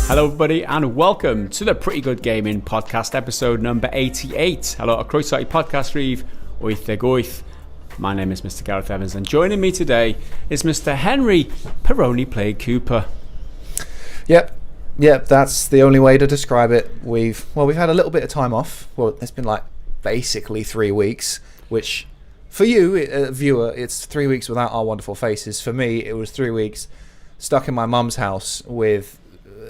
Hello everybody and welcome to the Pretty Good Gaming Podcast episode number 88. Hello, a Croeso I podcast Reeve, Oith Goith. My name is Mr. Gareth Evans and joining me today is Mr. Henry Peroni Plague Cooper. Yep, that's the only way to describe it. We've had a little bit of time off. Well, it's been like basically 3 weeks, which for you, viewer, it's 3 weeks without our wonderful faces. For me, it was 3 weeks stuck in my mum's house with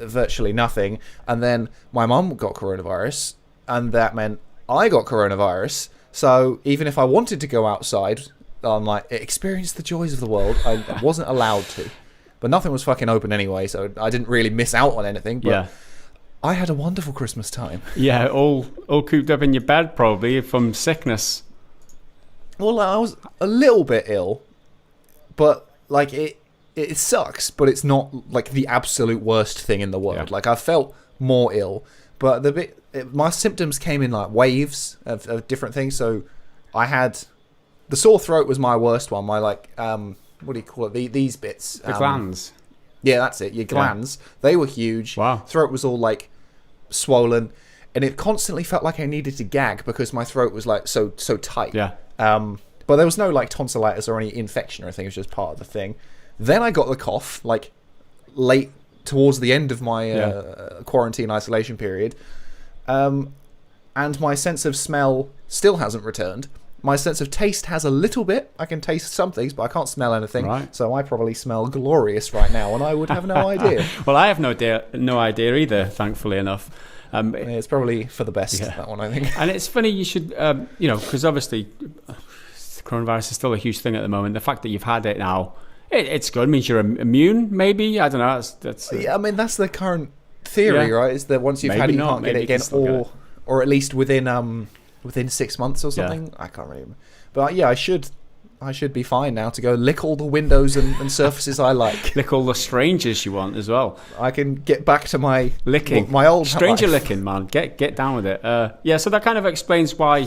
virtually nothing, and then my mum got coronavirus, and that meant I got coronavirus. So even if I wanted to go outside, experience the joys of the world, I wasn't allowed to. But nothing was fucking open anyway, so I didn't really miss out on anything. But yeah. I had a wonderful Christmas time. Yeah, all cooped up in your bed probably from sickness. Well, I was a little bit ill, but like it sucks, but it's not like the absolute worst thing in the world. Yeah. Like I felt more ill, but my symptoms came in like waves of different things. So I had the sore throat was my worst one. My what do you call it? These bits. The glands. Yeah, that's it. Your glands. Yeah. They were huge. Wow. Throat was all like swollen, and it constantly felt like I needed to gag because my throat was like so tight. Yeah. But there was no like tonsillitis or any infection or anything. It was just part of the thing. Then I got the cough, like, late towards the end of my quarantine isolation period. And my sense of smell still hasn't returned. My sense of taste has a little bit. I can taste some things, but I can't smell anything. Right. So I probably smell glorious right now, and I would have no idea. Well, I have no idea either, thankfully enough. It's probably for the best, that one, I think. And it's funny you should, because obviously coronavirus is still a huge thing at the moment. The fact that you've had it now, it's good. It means you're immune, maybe. I don't know. That's yeah, I mean, that's the current theory, right? Is that once you've had it, you can't get it again, or at least within 6 months or something. I can't remember. But yeah, I should be fine now to go lick all the windows and surfaces I like. Lick all the strangers you want as well. I can get back to my licking, my old stranger life. Licking, man. Get down with it. So that kind of explains why.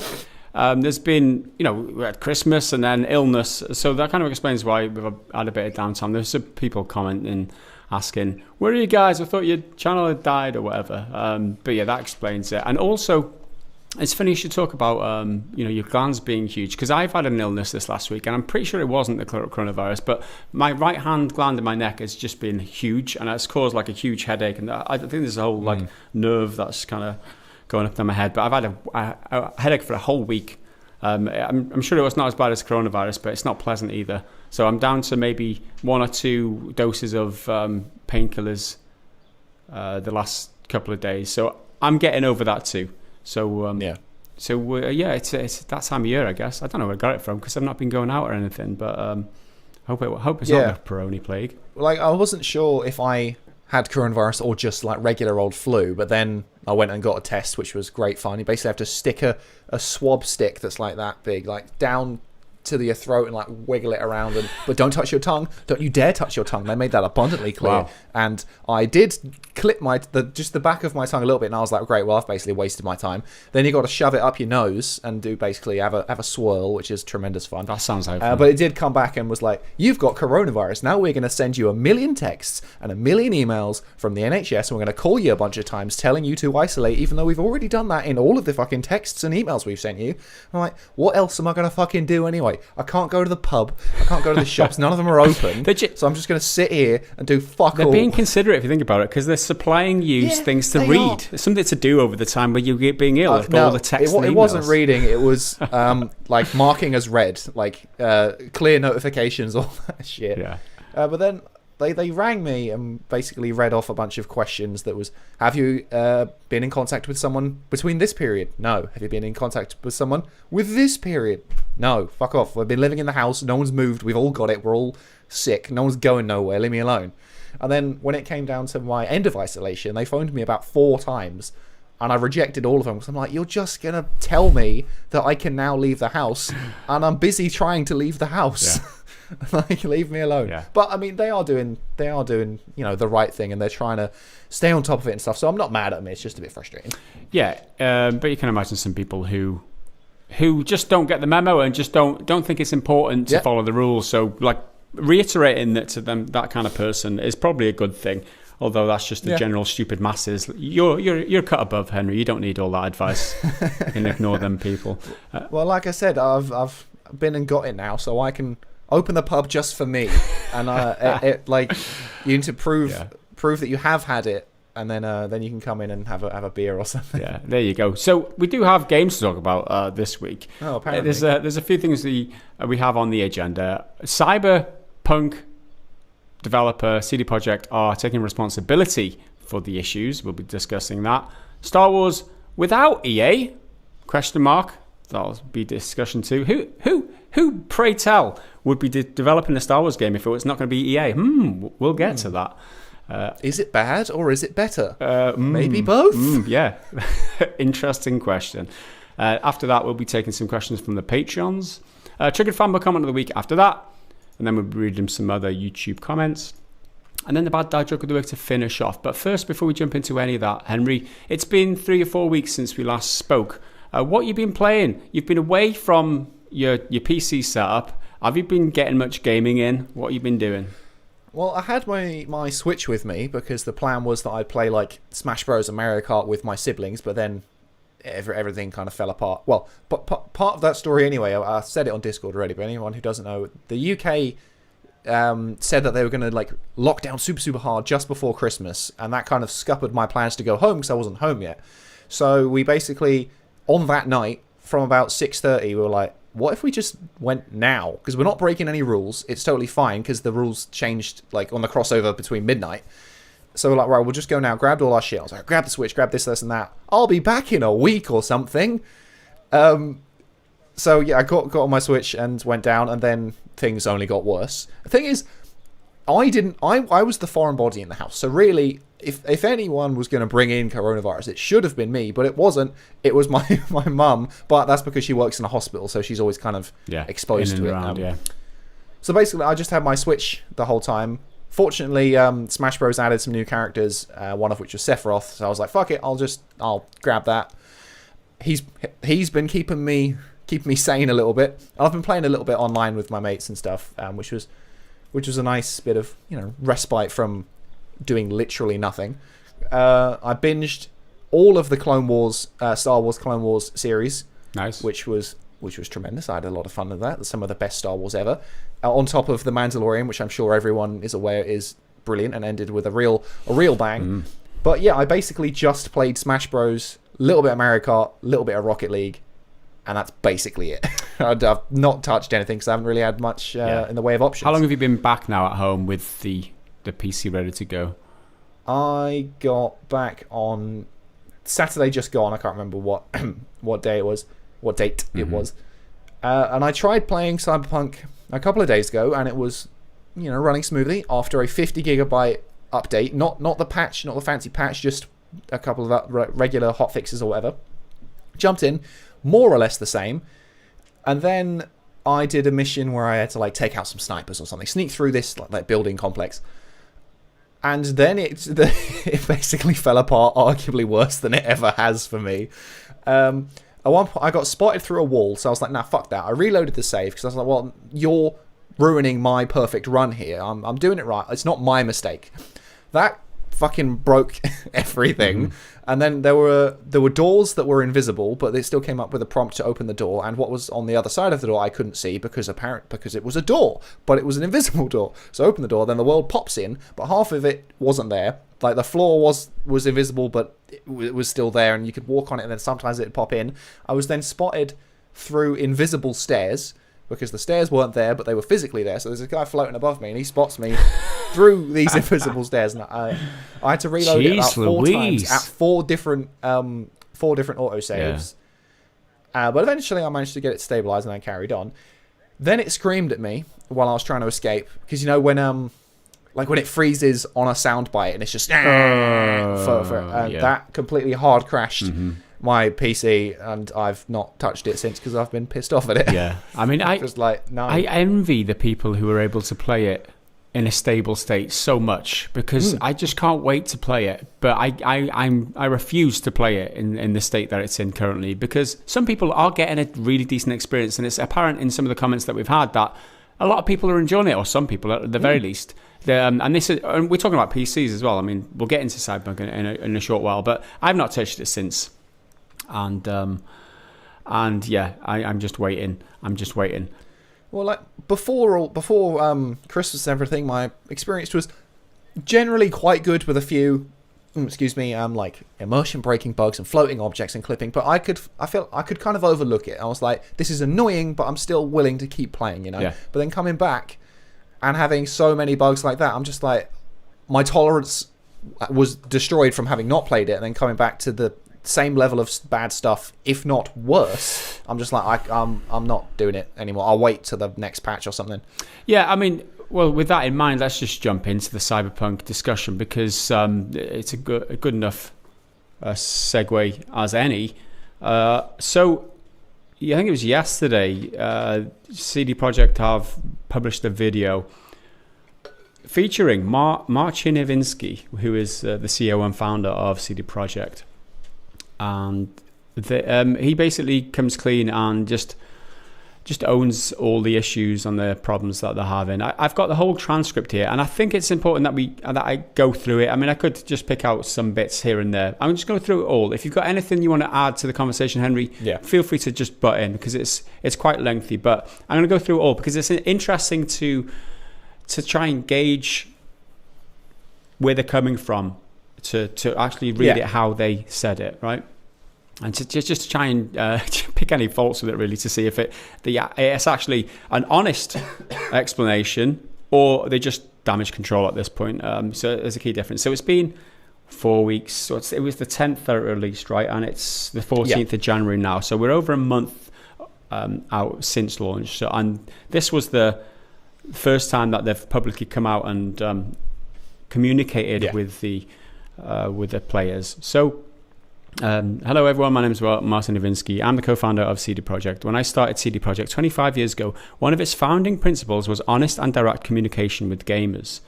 There's been, we had Christmas and then illness, so that kind of explains why we've had a bit of downtime. There's some people commenting, asking, where are you guys? I thought your channel had died or whatever. But yeah, that explains it. And also, it's funny you should talk about, your glands being huge, because I've had an illness this last week, and I'm pretty sure it wasn't the coronavirus, but my right hand gland in my neck has just been huge, and it's caused like a huge headache, and I think there's a whole like nerve that's kind of going up to my head, but I've had a headache for a whole week. I'm sure it was not as bad as coronavirus, but it's not pleasant either. So I'm down to maybe 1 or 2 doses of painkillers the last couple of days. So I'm getting over that too. So it's that time of year, I guess. I don't know where I got it from because I've not been going out or anything, but hope it's not the Peroni plague. Like I wasn't sure if I had coronavirus or just like regular old flu, but then I went and got a test, which was great fun. You basically have to stick a swab stick that's like that big, like down to your throat and like wiggle it around, but don't touch your tongue. Don't you dare touch your tongue. They made that abundantly clear. Wow. And I did clip just the back of my tongue a little bit, and I was like, great, well, I've basically wasted my time. Then you got to shove it up your nose and do basically have a swirl, which is tremendous fun. That sounds like fun. But it did come back and was like, you've got coronavirus. Now we're going to send you 1 million texts and 1 million emails from the NHS, and we're going to call you a bunch of times telling you to isolate, even though we've already done that in all of the fucking texts and emails we've sent you. I'm like, what else am I going to fucking do anyway? I can't go to the pub. I can't go to the shops. None of them are open. So I'm just going to sit here and do fuck all. They're being considerate if you think about it, because they're supplying you things to read. It's something to do over the time where you get being ill. All the text it wasn't reading. It was like marking as read, like clear notifications, all that shit. Yeah. But then they rang me and basically read off a bunch of questions that was, have you been in contact with someone between this period? No. Have you been in contact with someone with this period? No. Fuck off. We've been living in the house. No one's moved. We've all got it. We're all sick. No one's going nowhere. Leave me alone. And then when it came down to my end of isolation, they phoned me about 4 times. And I rejected all of them because I'm like, you're just going to tell me that I can now leave the house, and I'm busy trying to leave the house. Yeah. Like, leave me alone. Yeah. But I mean, they are doing the right thing, and they're trying to stay on top of it and stuff. So I'm not mad at them. It's just a bit frustrating. Yeah, but you can imagine some people who just don't get the memo and just don't think it's important to follow the rules. So like reiterating that to them, that kind of person is probably a good thing. Although that's just the general stupid masses. You're cut above, Henry. You don't need all that advice. You can ignore them people. Well, like I said, I've been and got it now, so I can open the pub just for me, and like you need to prove that you have had it, and then you can come in and have a beer or something. Yeah, there you go. So we do have games to talk about this week. Oh, apparently there's a few things we have on the agenda. Cyberpunk developer CD Projekt are taking responsibility for the issues. We'll be discussing that. Star Wars without EA? Question mark. That'll be discussion too. Who, pray tell, would be developing a Star Wars game if it was not going to be EA? We'll get to that. Is it bad or is it better? Maybe both? Yeah. Interesting question. After that, we'll be taking some questions from the Patreons. Triggered Fanboy Comment of the week after that. And then we'll be reading some other YouTube comments. And then the bad dad joke of the week to finish off. But first, before we jump into any of that, Henry, it's been 3 or 4 weeks since we last spoke. What you been playing? You've been away from your PC setup. Have you been getting much gaming in? What have you been doing? Well, I had my Switch with me because the plan was that I'd play like Smash Bros. And Mario Kart with my siblings, but then everything kind of fell apart. Well, but part of that story anyway, I said it on Discord already, but anyone who doesn't know, the UK said that they were going to like lock down super hard just before Christmas, and that kind of scuppered my plans to go home because I wasn't home yet. So we basically, on that night, from about 6:30, we were like, what if we just went now? Because we're not breaking any rules. It's totally fine because the rules changed like on the crossover between midnight. So we're like, right, we'll just go now. Grabbed all our shit. I was like, grab the Switch, grab this, and that. I'll be back in a week or something. So yeah, I got on my Switch and went down, and then things only got worse. The thing is, I was the foreign body in the house. So really, if anyone was going to bring in coronavirus, it should have been me, but it wasn't. It was my mum, but that's because she works in a hospital, so she's always kind of exposed to it. Around, So basically, I just had my Switch the whole time. Fortunately, Smash Bros. Added some new characters, one of which was Sephiroth, so I was like, fuck it, I'll grab that. He's been keeping me sane a little bit. I've been playing a little bit online with my mates and stuff, which was a nice bit of respite from doing literally nothing. I binged all of the Star Wars Clone Wars series. Nice. Which was tremendous. I had a lot of fun with that. Some of the best Star Wars ever. On top of The Mandalorian, which I'm sure everyone is aware is brilliant and ended with a real bang. But yeah, I basically just played Smash Bros, a little bit of Mario Kart, a little bit of Rocket League, and that's basically it. I've not touched anything because I haven't really had much in the way of options. How long have you been back now at home with the PC ready to go? I got back on Saturday just gone. I can't remember what day it was, what date it was. And I tried playing Cyberpunk a couple of days ago, and it was, running smoothly after a 50 gigabyte update. Not the patch, not the fancy patch, just a couple of regular hot fixes or whatever. Jumped in, more or less the same, and then I did a mission where I had to take out some snipers or something, sneak through this like building complex. And then it basically fell apart, arguably worse than it ever has for me. At one point, I got spotted through a wall, so I was like, nah, fuck that. I reloaded the save, because I was like, well, you're ruining my perfect run here. I'm doing it right. It's not my mistake. That fucking broke everything. And then there were doors that were invisible, but they still came up with a prompt to open the door, and what was on the other side of the door I couldn't see because it was a door, but it was an invisible door. So I opened the door, then the world pops in, but half of it wasn't there. Like the floor was invisible, but it was still there, and you could walk on it, and then sometimes it'd pop in. I was then spotted through invisible stairs, because the stairs weren't there, but they were physically there. So there's a guy floating above me, and he spots me through these invisible stairs. And I had to reload it about 4 times at 4 different autosaves. Yeah. But eventually I managed to get it stabilized, and I carried on. Then it screamed at me while I was trying to escape, because when it freezes on a soundbite, and it's just that completely hard crashed my PC, and I've not touched it since because I've been pissed off at it. Yeah, I mean, I envy the people who are able to play it in a stable state so much, because I just can't wait to play it. But I refuse to play it in the state that it's in currently, because some people are getting a really decent experience, and it's apparent in some of the comments that we've had that a lot of people are enjoying it, or some people at the very least. And this is, and we're talking about PCs as well. I mean, we'll get into Cyberpunk in a short while, but I've not touched it since. And yeah, I'm just waiting. Well, like before Christmas and everything, my experience was generally quite good with a few, like immersion breaking bugs and floating objects and clipping. But I felt I could kind of overlook it. I was like, this is annoying, but I'm still willing to keep playing, you know. Yeah. But then coming back and having so many bugs like that, I'm just like, my tolerance was destroyed from having not played it, and then coming back to the same level of bad stuff, if not worse. I'm just like, I'm not doing it anymore. I'll wait till the next patch or something. Yeah, I mean, well, with that in mind, let's just jump into the Cyberpunk discussion, because it's a good enough segue as any. So, yeah, I think it was yesterday, CD Projekt have published a video featuring Marcin Iwinski, who is the CEO and founder of CD Projekt. And he basically comes clean and just owns all the issues and the problems that they're having. I've got the whole transcript here, and I think it's important that I go through it. I mean, I could just pick out some bits here and there. I'm just going through it all. If you've got anything you want to add to the conversation, Henry, feel free to just butt in, because it's quite lengthy. But I'm going to go through it all because it's interesting to try and gauge where they're coming from, to actually read it how they said it, right? And to just try and pick any faults with it, really, to see if it's actually an honest explanation, or they just damage control at this point. So there's a key difference. So it's been 4 weeks. So it was the 10th that it released, right? And it's the 14th of January now. So we're over a month out since launch. So, and this was the first time that they've publicly come out and communicated with the players. So, hello everyone, my name is Marcin Iwinski. I'm the co-founder of CD Projekt. When I started CD Projekt 25 years ago, one of its founding principles was honest and direct communication with gamers.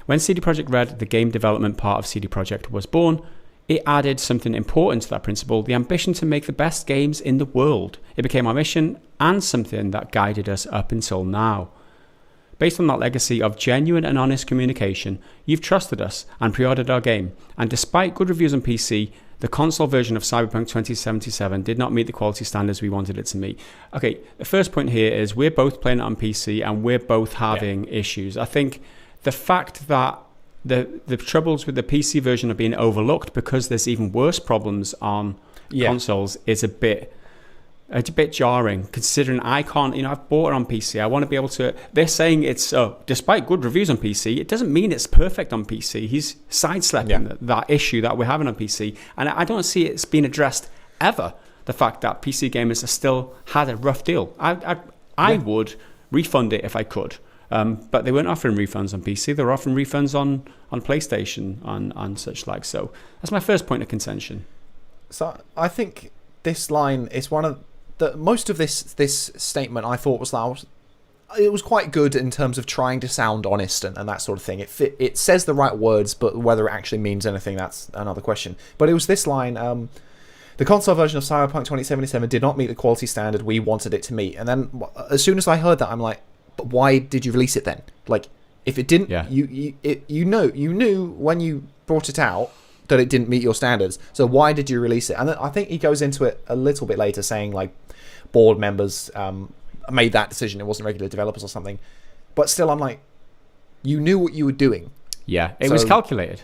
When CD Projekt Red, the game development part of CD Projekt, was born, it added something important to that principle, the ambition to make the best games in the world. It became our mission and something that guided us up until now. Based on that legacy of genuine and honest communication, you've trusted us and pre-ordered our game. And despite good reviews on PC, the console version of Cyberpunk 2077 did not meet the quality standards we wanted it to meet. Okay, the first point here is we're both playing it on PC and we're both having issues. I think the fact that the troubles with the PC version are being overlooked because there's even worse problems on consoles is a bit jarring, considering I can't, I've bought it on PC. I want to be able to, they're saying it's, despite good reviews on PC, it doesn't mean it's perfect on PC. He's sidestepping that issue that we're having on PC. And I don't see it's being addressed ever, the fact that PC gamers are still had a rough deal. I would refund it if I could. But they weren't offering refunds on PC. They were offering refunds on PlayStation and such like. So that's my first point of contention. So I think this line is one of most of this statement I thought it was quite good in terms of trying to sound honest and that sort of thing. It says the right words, but whether it actually means anything, that's another question. But it was this line, the console version of Cyberpunk 2077 did not meet the quality standard we wanted it to meet. And then as soon as I heard that, I'm like, but why did you release it then? Like, if it didn't, you knew when you brought it out that it didn't meet your standards. So why did you release it? And I think he goes into it a little bit later, saying like board members made that decision. It wasn't regular developers or something. But still, I'm like, you knew what you were doing. Yeah, it was calculated.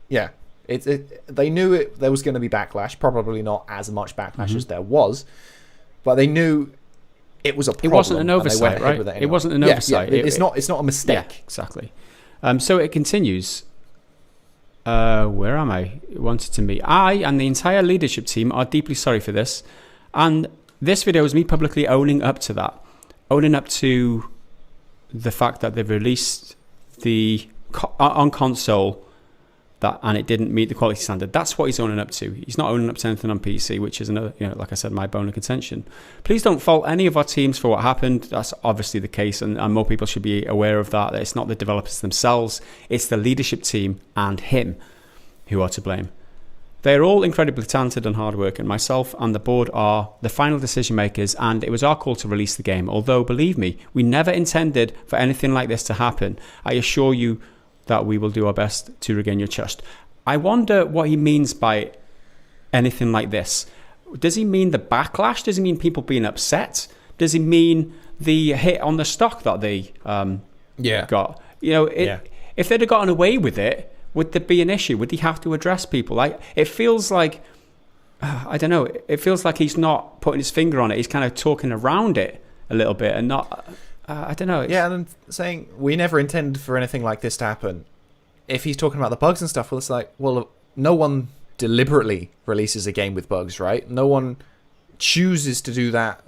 Yeah, they knew there was going to be backlash. Probably not as much backlash as there was, but they knew it was a problem. It wasn't an oversight, right? It wasn't an oversight. Yeah, it's not a mistake. Yeah, exactly. So it continues. Where am I? Wanted to meet. I and the entire leadership team are deeply sorry for this. And this video is me publicly owning up to that. Owning up to the fact that they've released on console and it didn't meet the quality standard. That's what he's owning up to. He's not owning up to anything on PC, which is another, like I said, my bone of contention. Please don't fault any of our teams for what happened. That's obviously the case, and more people should be aware of that. It's not the developers themselves. It's the leadership team and him who are to blame. They're all incredibly talented and hardworking. Myself and the board are the final decision makers, and it was our call to release the game. Although, believe me, we never intended for anything like this to happen. I assure you that we will do our best to regain your trust. I wonder what he means by anything like this. Does he mean the backlash? Does he mean people being upset? Does he mean the hit on the stock that they got? If they'd have gotten away with it, would there be an issue? Would he have to address people? It feels like, I don't know, it feels like he's not putting his finger on it. He's kind of talking around it a little bit and not, I don't know. Yeah, and saying, we never intended for anything like this to happen. If he's talking about the bugs and stuff, well, it's like, well, no one deliberately releases a game with bugs, right? No one chooses to do that,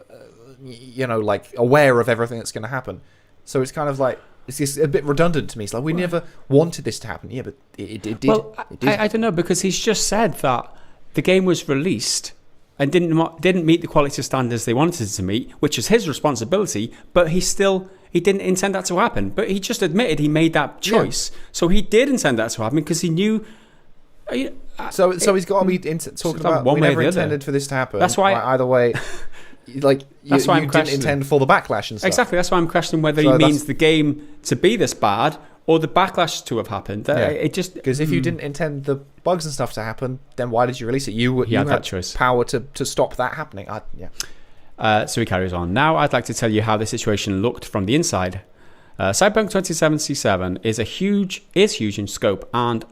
aware of everything that's going to happen. So it's kind of like, it's just a bit redundant to me. It's like, we never wanted this to happen. Yeah, but it did. Well, it did. I don't know, because he's just said that the game was released and didn't meet the quality standards they wanted it to meet, which is his responsibility, but he didn't intend that to happen. But he just admitted he made that choice. Yeah. So he did intend that to happen because he knew... So he's got to be talking about, we never intended for this to happen. That's why... Either way... That's why you didn't intend for the backlash and stuff. Exactly, that's why I'm questioning whether he means the game to be this bad or the backlash to have happened. It just because if you didn't intend the bugs and stuff to happen, then why did you release it? You had that choice, power to stop that happening. So he carries on. Now I'd like to tell you how the situation looked from the inside. Cyberpunk 2077 is huge in scope, and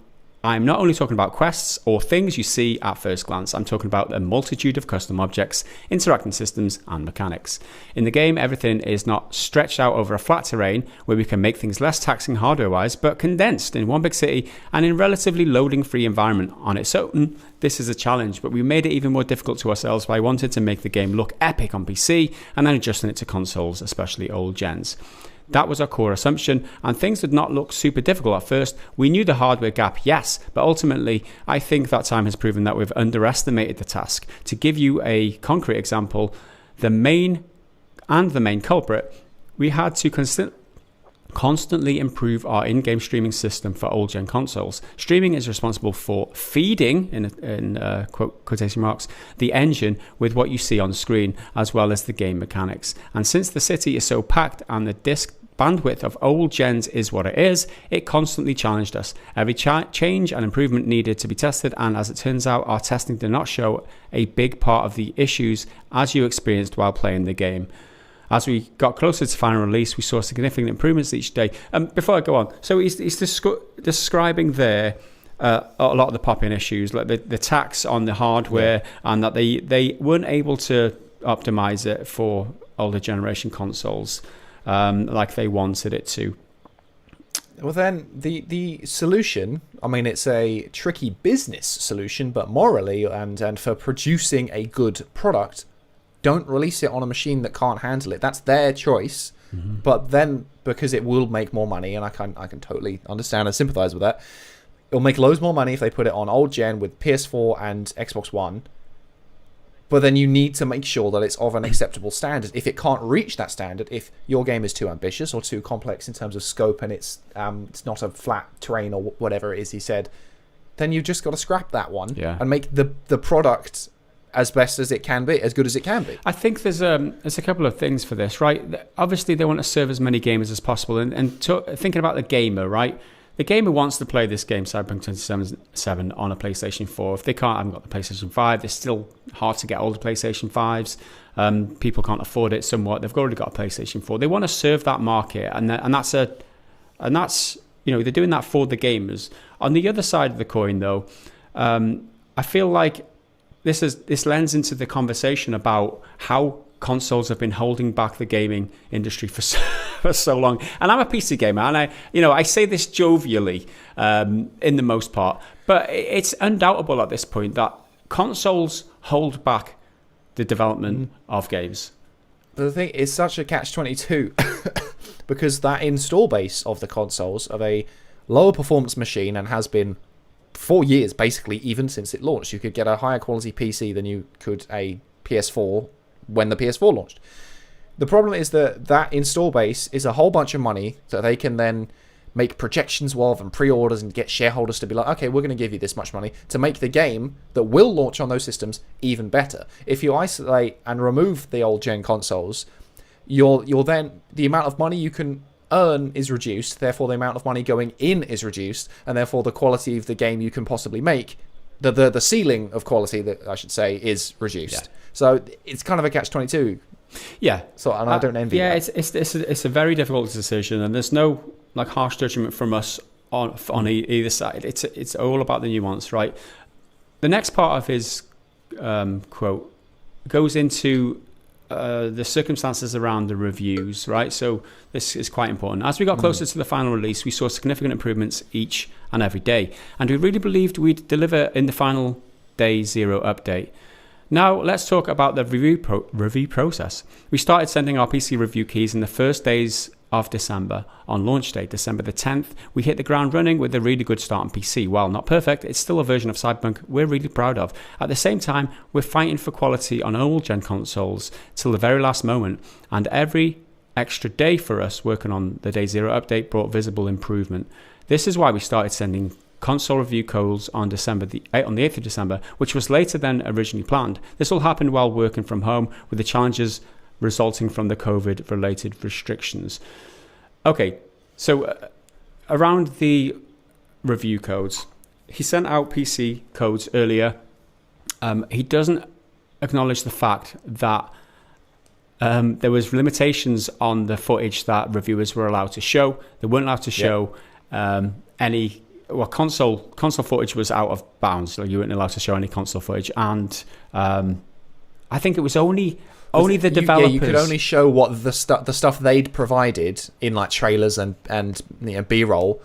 I'm not only talking about quests or things you see at first glance, I'm talking about a multitude of custom objects, interacting systems, and mechanics. In the game, everything is not stretched out over a flat terrain where we can make things less taxing hardware-wise, but condensed in one big city and in relatively loading-free environment. On its own, this is a challenge, but we made it even more difficult to ourselves by wanting to make the game look epic on PC and then adjusting it to consoles, especially old gens. That was our core assumption, and things did not look super difficult at first. We knew the hardware gap, yes, but ultimately, I think that time has proven that we've underestimated the task. To give you a concrete example, the main culprit, we had to constantly improve our in-game streaming system for old-gen consoles. Streaming is responsible for feeding, in quotation marks, the engine with what you see on screen, as well as the game mechanics. And since the city is so packed and the disk bandwidth of old gens is what it is, it constantly challenged us. Every change and improvement needed to be tested, and as it turns out, our testing did not show a big part of the issues as you experienced while playing the game. As we got closer to final release, we saw significant improvements each day. Before I go on, so he's describing there a lot of the pop-in issues, like the tax on the hardware, and that they weren't able to optimize it for older generation consoles like they wanted it to. Well, then the solution, I mean, it's a tricky business solution, but morally and for producing a good product, don't release it on a machine that can't handle it. That's their choice. Mm-hmm. But then, because it will make more money, and I can totally understand and sympathize with that, it'll make loads more money if they put it on old gen with PS4 and Xbox One. But then you need to make sure that it's of an acceptable standard. If it can't reach that standard, if your game is too ambitious or too complex in terms of scope and it's not a flat terrain or whatever it is he said, then you've just got to scrap that one and make the product as best as it can be, as good as it can be. I think there's a couple of things for this, right? Obviously, they want to serve as many gamers as possible. And thinking about the gamer, right? The gamer wants to play this game, Cyberpunk 2077, on a PlayStation 4. If they haven't got the PlayStation 5, it's still hard to get older PlayStation 5s. People can't afford it somewhat. They've already got a PlayStation 4. They want to serve that market, and that's they're doing that for the gamers. On the other side of the coin, though, I feel like this lends into the conversation about how consoles have been holding back the gaming industry for so long. And I'm a PC gamer, and I say this jovially in the most part, but it's undoubtable at this point that consoles hold back the development of games. But the thing is such a catch-22 because that install base of the consoles of a lower performance machine, and has been 4 years basically, even since it launched. You could get a higher quality PC than you could a PS4 when the PS4 launched. The problem is that install base is a whole bunch of money that they can then make projections of and pre-orders and get shareholders to be like, okay, we're going to give you this much money to make the game that will launch on those systems even better. If you isolate and remove the old gen consoles, you're then, the amount of money you can earn is reduced, therefore the amount of money going in is reduced, and therefore the quality of the game you can possibly make, the ceiling of quality, that I should say, is reduced. So it's kind of a catch-22. Yeah. So, and I don't envy that. It's a very difficult decision, and there's no like harsh judgment from us on either side. It's all about the nuance, right? The next part of his quote goes into the circumstances around the reviews, right? So this is quite important. As we got closer to the final release, we saw significant improvements each and every day, and we really believed we'd deliver in the final day 0 update. Now, let's talk about the review process. We started sending our PC review keys in the first days of December. On launch day, December the 10th, we hit the ground running with a really good start on PC. While not perfect, it's still a version of Cyberpunk we're really proud of. At the same time, we're fighting for quality on old-gen consoles till the very last moment, and every extra day for us working on the Day 0 update brought visible improvement. This is why we started sending console review codes on the 8th of December, which was later than originally planned. This all happened while working from home with the challenges resulting from the COVID-related restrictions. Okay, so around the review codes, he sent out PC codes earlier. He doesn't acknowledge the fact that there was limitations on the footage that reviewers were allowed to show. They weren't allowed to show any... Well, console footage was out of bounds, so you weren't allowed to show any console footage. And I think it was only the developers. You could only show what the stuff they'd provided in like trailers and B-roll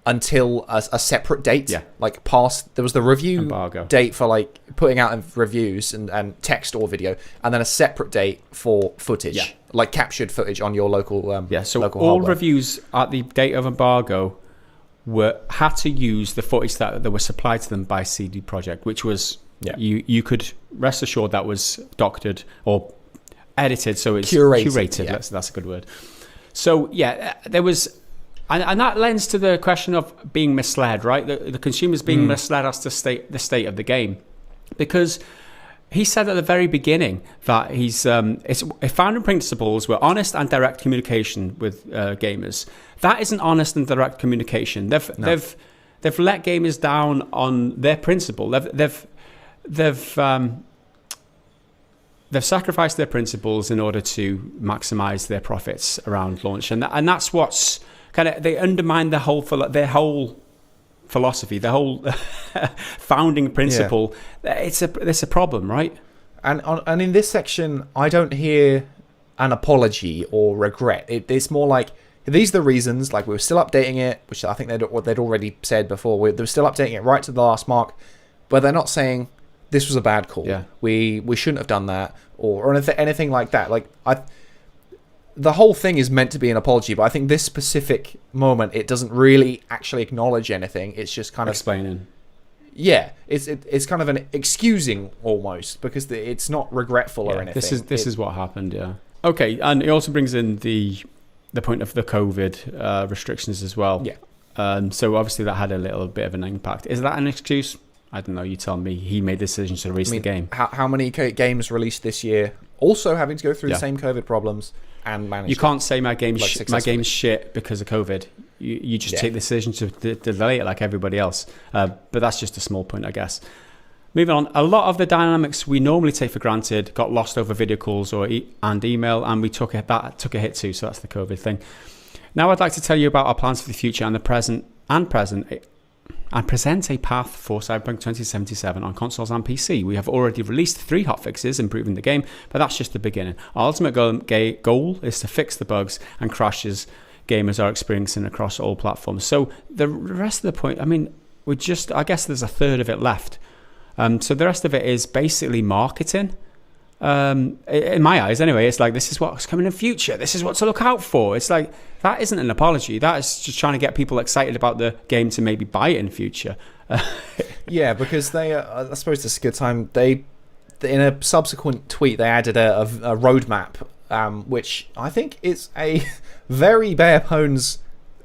until a separate date. Yeah. Like past, there was the review embargo date for like putting out reviews and text or video, and then a separate date for footage, like captured footage on your local so local all hardware. Reviews at the date of embargo had to use the footage that were supplied to them by CD Projekt, which was you could rest assured that was doctored or edited, so it's curated. Yeah. That's a good word. So there was, and that lends to the question of being misled, right? The consumers being misled as to the state of the game, because he said at the very beginning that his founding principles were honest and direct communication with gamers. That isn't honest and direct communication. They've let gamers down on their principle. They've sacrificed their principles in order to maximize their profits around launch, and that's what's kind of, they undermine their whole philosophy, the whole founding principle. It's a problem, right? And in this section, I don't hear an apology or regret. It's more like, these are the reasons. Like, we were still updating it, which I think they'd already said before. They were still updating it right to the last mark, but they're not saying this was a bad call. Yeah. We shouldn't have done that or anything like that. Like, the whole thing is meant to be an apology, but I think this specific moment, it doesn't really actually acknowledge anything. It's just kind of explaining. Yeah, it's kind of an excusing almost, because it's not regretful or anything. This is what happened. Yeah. Okay, and it also brings in the point of the COVID restrictions as well. Yeah. So obviously that had a little bit of an impact. Is that an excuse? I don't know. You tell me. He made the decision to release the game. How many games released this year also having to go through the same COVID problems and manage? You can't say my game's shit because of COVID. You just take the decision to delay it like everybody else. But that's just a small point, I guess. Moving on, a lot of the dynamics we normally take for granted got lost over video calls and email, and we took a hit too. So that's the COVID thing. Now I'd like to tell you about our plans for the future and the present, and present a path for Cyberpunk 2077 on consoles and PC. We have already released 3 hotfixes improving the game, but that's just the beginning. Our ultimate goal is to fix the bugs and crashes gamers are experiencing across all platforms. So the rest of the point, I guess there's a third of it left. So the rest of it is basically marketing. In my eyes anyway, it's like, this is what's coming in the future, this is what to look out for. It's like, that isn't an apology, that is just trying to get people excited about the game to maybe buy it in the future. Yeah, because they I suppose this is a good time, they in a subsequent tweet they added a roadmap, which I think is a very bare bones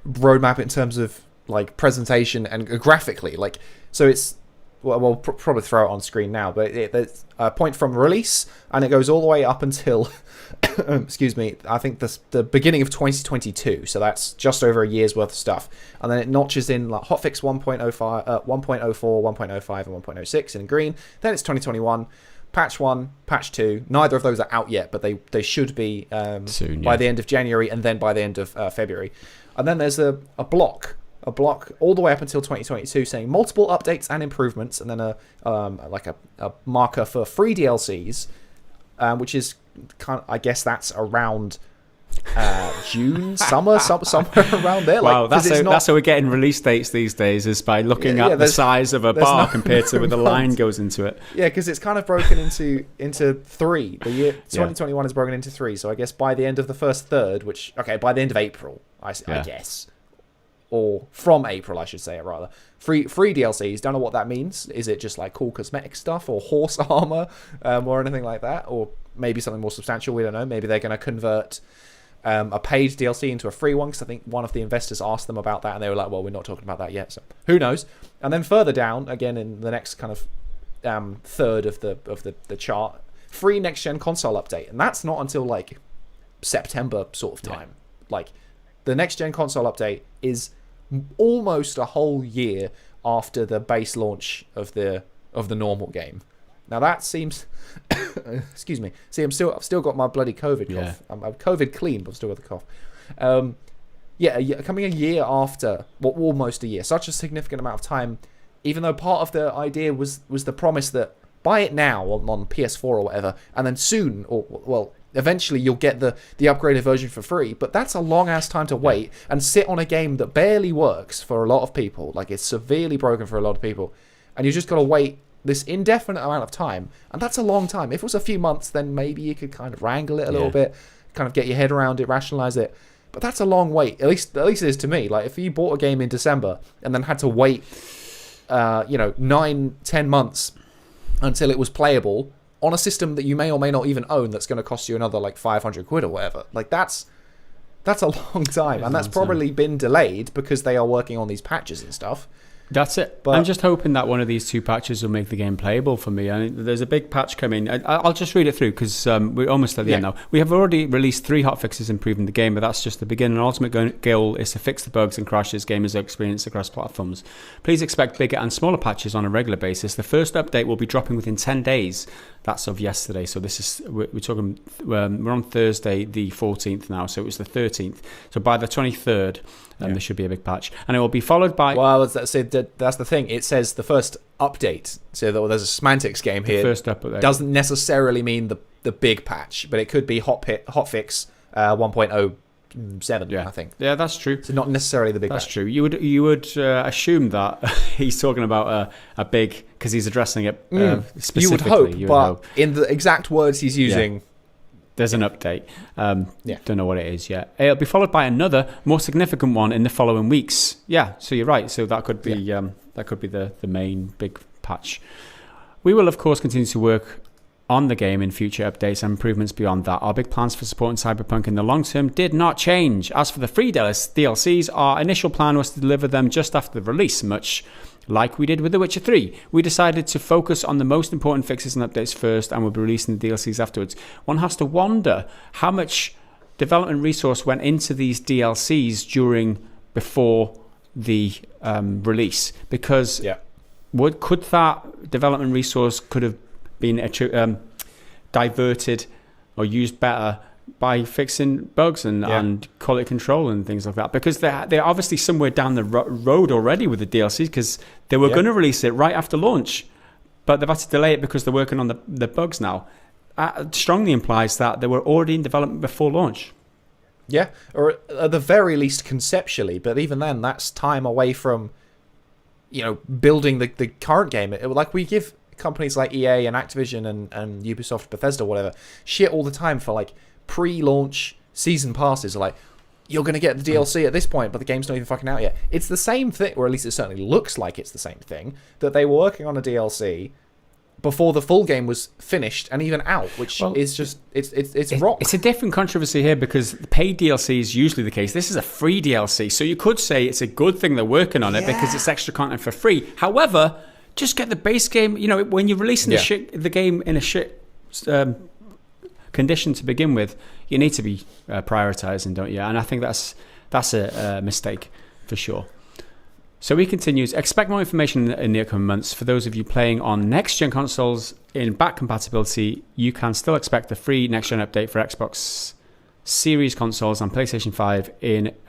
roadmap in terms of like presentation and graphically. Like, so it's we'll probably throw it on screen now, but there's a point from release, and it goes all the way up until excuse me, I think the beginning of 2022. So that's just over a year's worth of stuff, and then it notches in like hotfix 1.05, 1.04, 1.05, and 1.06 in green. Then it's 2021. Patch 1, Patch 2. Neither of those are out yet, but they should be soon, by the end of January, and then by the end of February. And then there's a block all the way up until 2022 saying multiple updates and improvements, and then a marker for free DLCs, which is kind of, I guess that's around June, somewhere around there. Wow, that's how we're getting release dates these days, is by looking at the size of a bar compared to where the line goes into it. Yeah, because it's kind of broken into three. The year 2021 is broken into three. So I guess by the end of the first third, by the end of April, I guess, or from April, I should say it rather. Free DLCs. Don't know what that means. Is it just like cool cosmetic stuff or horse armor or anything like that, or maybe something more substantial? We don't know. Maybe they're going to convert a paid DLC into a free one, because I think one of the investors asked them about that, and they were like, well, we're not talking about that yet, so who knows. And then further down, again in the next kind of third of the chart, free next gen console update, and that's not until like September sort of time. Like, the next gen console update is almost a whole year after the base launch of the normal game. Now that seems excuse me. See, I've still got my bloody COVID cough. I'm COVID clean, but I've still got the cough. Coming a year after, almost a year, such a significant amount of time. Even though part of the idea was the promise that buy it now on PS4 or whatever, and then soon, eventually you'll get the upgraded version for free. But that's a long ass time to wait and sit on a game that barely works for a lot of people. Like, it's severely broken for a lot of people, and you just got to wait this indefinite amount of time, and that's a long time. If it was a few months, then maybe you could kind of wrangle it a little bit, kind of get your head around it, rationalize it. But that's a long wait. At least it is to me. Like, if you bought a game in December and then had to wait 9-10 months until it was playable on a system that you may or may not even own, that's going to cost you another like 500 quid or whatever, like that's a long time. And that's probably been delayed because they are working on these patches and stuff. That's it. But I'm just hoping that one of these two patches will make the game playable for me. There's a big patch coming. I'll just read it through, because we're almost at the end now. We have already released 3 hotfixes improving the game, but that's just the beginning. An ultimate goal is to fix the bugs and crashes gamers experience across platforms. Please expect bigger and smaller patches on a regular basis. The first update will be dropping within 10 days. That's of yesterday. So this is we're talking. We're on Thursday, the 14th now. So it was the 13th. So by the 23rd. There should be a big patch, and it will be followed by. Well, that's the thing. It says the first update, so there's a semantics game here. The first update doesn't necessarily mean the big patch, but it could be hotfix 1.07. I think. Yeah, that's true. So not necessarily the big patch. That's true. You would assume that he's talking about a big, because he's addressing it specifically. You would hope, in the exact words he's using. Yeah. There's an update. Don't know what it is yet. It'll be followed by another more significant one in the following weeks. Yeah, so you're right. So that could be the main big patch. We will, of course, continue to work on the game in future updates and improvements beyond that. Our big plans for supporting Cyberpunk in the long term did not change. As for the free DLCs, our initial plan was to deliver them just after the release, much like we did with The Witcher 3. We decided to focus on the most important fixes and updates first, and we'll be releasing the DLCs afterwards. One has to wonder how much development resource went into these DLCs before the release, because could that development resource could have been diverted or used better by fixing bugs and quality control and things like that, because they're obviously somewhere down the road already with the DLCs, because they were going to release it right after launch, but they've had to delay it because they're working on the bugs now. Strongly implies that they were already in development before launch. Yeah, or at the very least conceptually, but even then, that's time away from building the current game. Like, we give companies like EA and Activision and Ubisoft, Bethesda, whatever, shit all the time for like pre-launch season passes. Are like, you're going to get the DLC at this point, but the game's not even fucking out yet. It's the same thing, or at least it certainly looks like it's the same thing, that they were working on a DLC before the full game was finished and even out, which is just it's wrong. It's a different controversy here because paid DLC is usually the case. This is a free DLC, so you could say it's a good thing they're working on it because it's extra content for free. However, just get the base game. You know, when you're releasing the game in a shit condition to begin with, you need to be prioritizing, don't you? And I think that's a mistake for sure. So he continues, expect more information in the upcoming months. For those of you playing on next-gen consoles in back compatibility, you can still expect a free next-gen update for Xbox Series consoles and PlayStation 5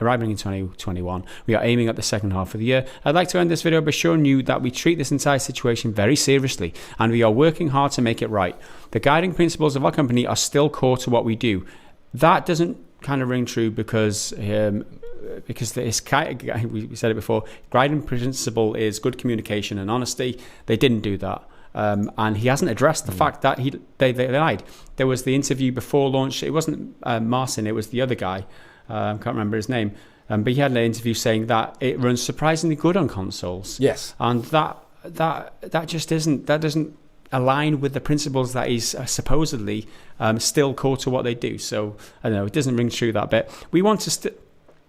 arriving in 2021. We are aiming at the second half of the year. I'd like to end this video by showing you that we treat this entire situation very seriously and we are working hard to make it right. The guiding principles of our company are still core to what we do. That doesn't kind of ring true because this kind of, we said it before, guiding principle is good communication and honesty. They didn't do that. And he hasn't addressed the fact that they lied. There was the interview before launch. It wasn't Marcin, it was the other guy. I can't remember his name. But he had an interview saying that it runs surprisingly good on consoles. Yes. And that just doesn't align with the principles that is supposedly still core to what they do. So I don't know, it doesn't ring true, that bit.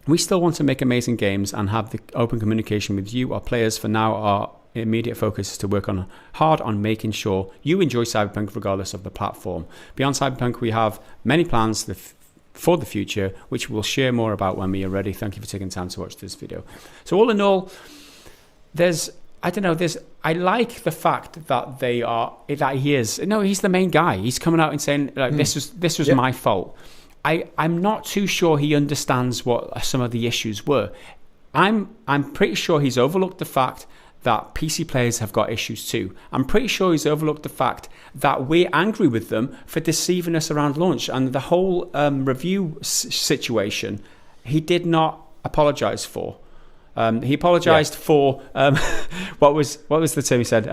We still want to make amazing games and have the open communication with you, our players. For now, our immediate focus is to work hard on making sure you enjoy Cyberpunk regardless of the platform. Beyond Cyberpunk, we have many plans for the future, which we'll share more about when we are ready. Thank you for taking time to watch this video. So all in all, I like the fact that he's the main guy. He's coming out and saying, like, this was my fault. I'm not too sure he understands what some of the issues were. I'm pretty sure he's overlooked the fact that PC players have got issues too. I'm pretty sure he's overlooked the fact that we're angry with them for deceiving us around launch, and the whole review situation he did not apologize for. He apologized for what was the term he said?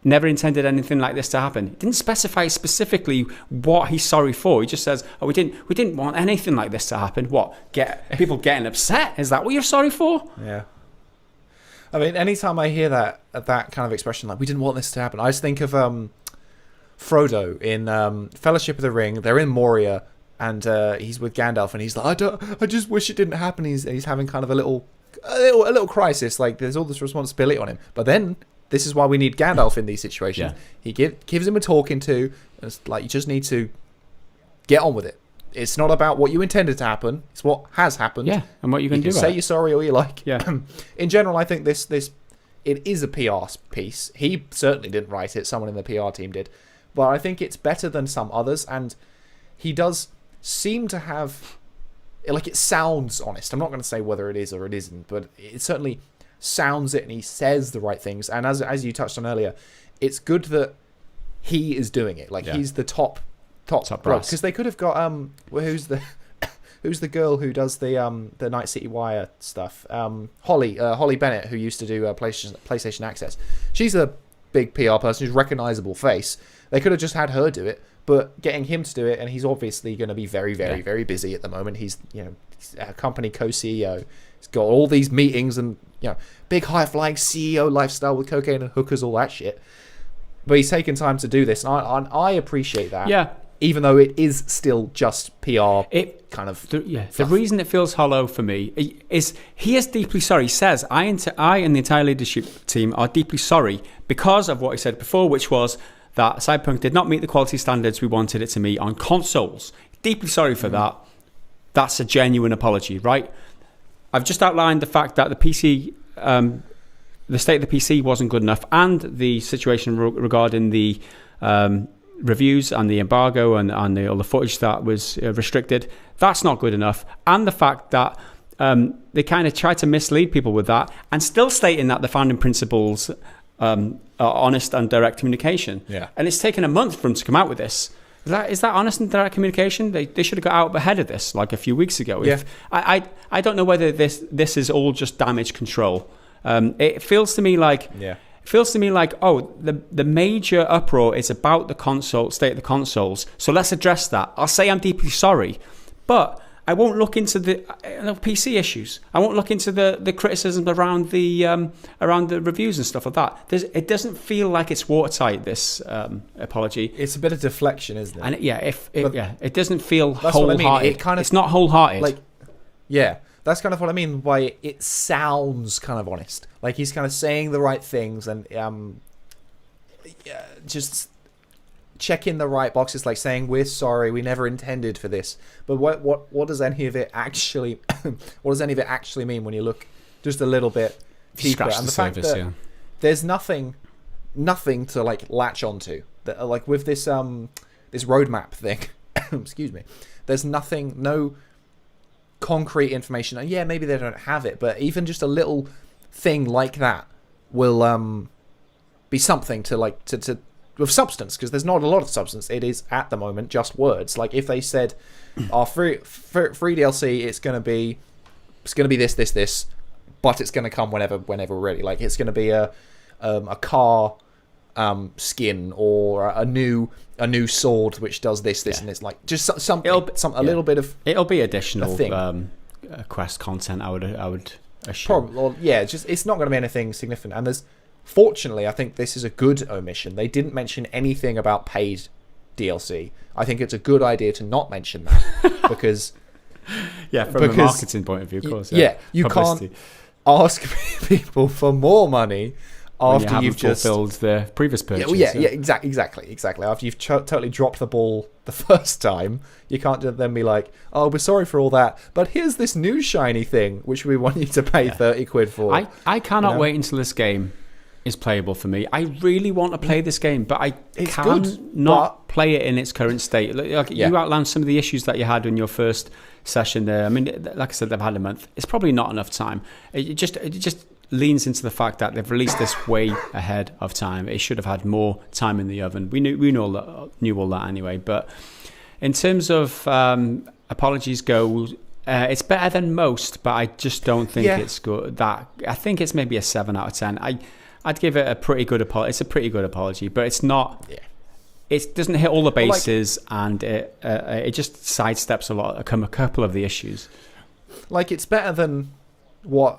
Never intended anything like this to happen. He didn't specify specifically what he's sorry for. He just says, we didn't want anything like this to happen. What? Get people getting upset? Is that what you're sorry for? Yeah. I mean, anytime I hear that kind of expression, like, we didn't want this to happen, I just think of Frodo in Fellowship of the Ring. They're in Moria, and he's with Gandalf, and he's like, I just wish it didn't happen. He's having kind of a little crisis. Like, there's all this responsibility on him. But then, this is why we need Gandalf in these situations. Yeah. He gives him a talking to, and it's like, you just need to get on with it. It's not about what you intended to happen. It's what has happened. Yeah, and what you can do. Say you're sorry all you like. Yeah. In general, I think this it is a PR piece. He certainly didn't write it. Someone in the PR team did. But I think it's better than some others, and he does seem to have, like, it sounds honest. I'm not going to say whether it is or it isn't, but it certainly sounds it, and he says the right things. And as you touched on earlier, it's good that he is doing it. Like, he's the top brass. Because they could have got who's the girl who does the Night City Wire stuff? Holly Bennett, who used to do PlayStation Access. She's a big PR person who's recognizable face. They could have just had her do it, but getting him to do it, and he's obviously going to be very, very, very busy at the moment. He's a company co-CEO. He's got all these meetings and big high flying CEO lifestyle with cocaine and hookers, all that shit. But he's taken time to do this, and I appreciate that. Yeah. Even though it is still just PR The reason it feels hollow for me is he is deeply sorry. He says, I and the entire leadership team are deeply sorry because of what he said before, which was that Cyberpunk did not meet the quality standards we wanted it to meet on consoles. Deeply sorry for that. That's a genuine apology, right? I've just outlined the fact that the PC, the state of the PC wasn't good enough, and the situation regarding the reviews and the embargo and all the footage that was restricted. That's not good enough. And the fact that they kind of tried to mislead people with that, and still stating that the founding principles are honest and direct communication. Yeah. And it's taken a month for them to come out with this. Is that honest and direct communication? They should have got out ahead of this like a few weeks ago. Yeah. I don't know whether this is all just damage control. It feels to me like the major uproar is about the state of the consoles. So let's address that. I'll say I'm deeply sorry, but I won't look into the PC issues. I won't look into the criticisms around the reviews and stuff like that. It doesn't feel like it's watertight, this apology. It's a bit of deflection, isn't it? And it doesn't feel wholehearted. What I mean. It's not wholehearted. Like, yeah, that's kind of what I mean by it sounds kind of honest. Like he's kind of saying the right things and just checking the right boxes, like saying we're sorry, we never intended for this. But what does any of it actually mean when you look just a little bit deeper? And the fact that there's nothing to like latch onto. That like with this this roadmap thing, excuse me. There's no concrete information. And yeah, maybe they don't have it, but even just a little thing like that will be something to like to with substance, because there's not a lot of substance. It is at the moment just words. Like if they said our free DLC, it's gonna be this, but it's gonna come whenever we're ready. Like it's gonna be a car skin or a new sword which does this and this. Like just something a little bit of. It'll be additional quest content. I would assume. Probably, well, yeah. It's not going to be anything significant. And fortunately, I think this is a good omission. They didn't mention anything about paid DLC. I think it's a good idea to not mention that because from a marketing point of view, of course. You can't ask people for more money after you've just fulfilled the previous purchase. Exactly. After you've totally dropped the ball the first time, you can't then be like, "Oh, we're sorry for all that, but here's this new shiny thing which we want you to pay 30 quid for." I cannot wait until this game is playable for me. I really want to play this game, but I cannot play it in its current state. You outlined some of the issues that you had in your first session there. I mean, like I said, they've had a month. It's probably not enough time. It just leans into the fact that they've released this way ahead of time. It should have had more time in the oven. We knew all that anyway. But in terms of apologies go, it's better than most, but I just don't think it's good. I think it's maybe a 7 out of 10. I'd give it a pretty good apology. It's a pretty good apology, but it's not. Yeah. It doesn't hit all the bases, and it just sidesteps a couple of the issues. Like it's better than what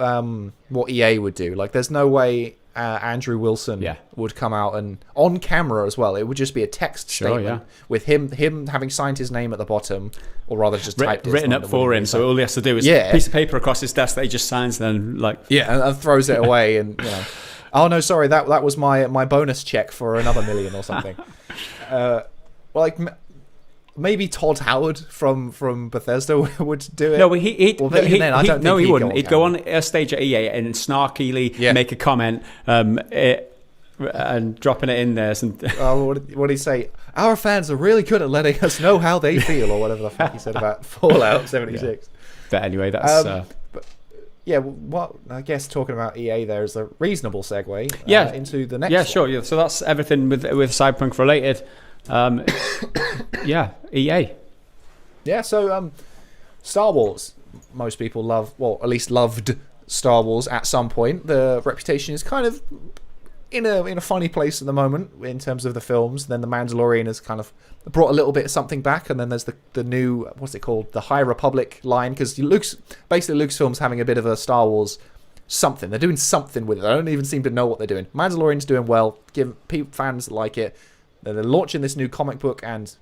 EA would do. Like there's no way Andrew Wilson would come out and on camera as well. It would just be a text statement with him having signed his name at the bottom, or rather just typed written up for him. So all he has to do is a piece of paper across his desk that he just signs, and then and throws it away, and oh no, sorry, that was my bonus check for another $1 million or something. Maybe Todd Howard from Bethesda would do it. No, he wouldn't. He'd go on a stage at EA and snarkily make a comment and dropping it in there. What did he say? Our fans are really good at letting us know how they feel, or whatever the fuck he said about Fallout 76. But anyway, that's... what I guess talking about EA there is a reasonable segue into the next one. Yeah, sure. Yeah. So that's everything with Cyberpunk related. EA. Yeah, so Star Wars. Most people love, well, at least loved Star Wars at some point. The reputation is kind of in a funny place at the moment in terms of the films. Then The Mandalorian has kind of brought a little bit of something back, and then there's the new, what's it called, the High Republic line, because Lucasfilm's having a bit of a Star Wars something. They're doing something with it. I don't even seem to know what they're doing. Mandalorian's doing well. Give fans like it. They're launching this new comic book and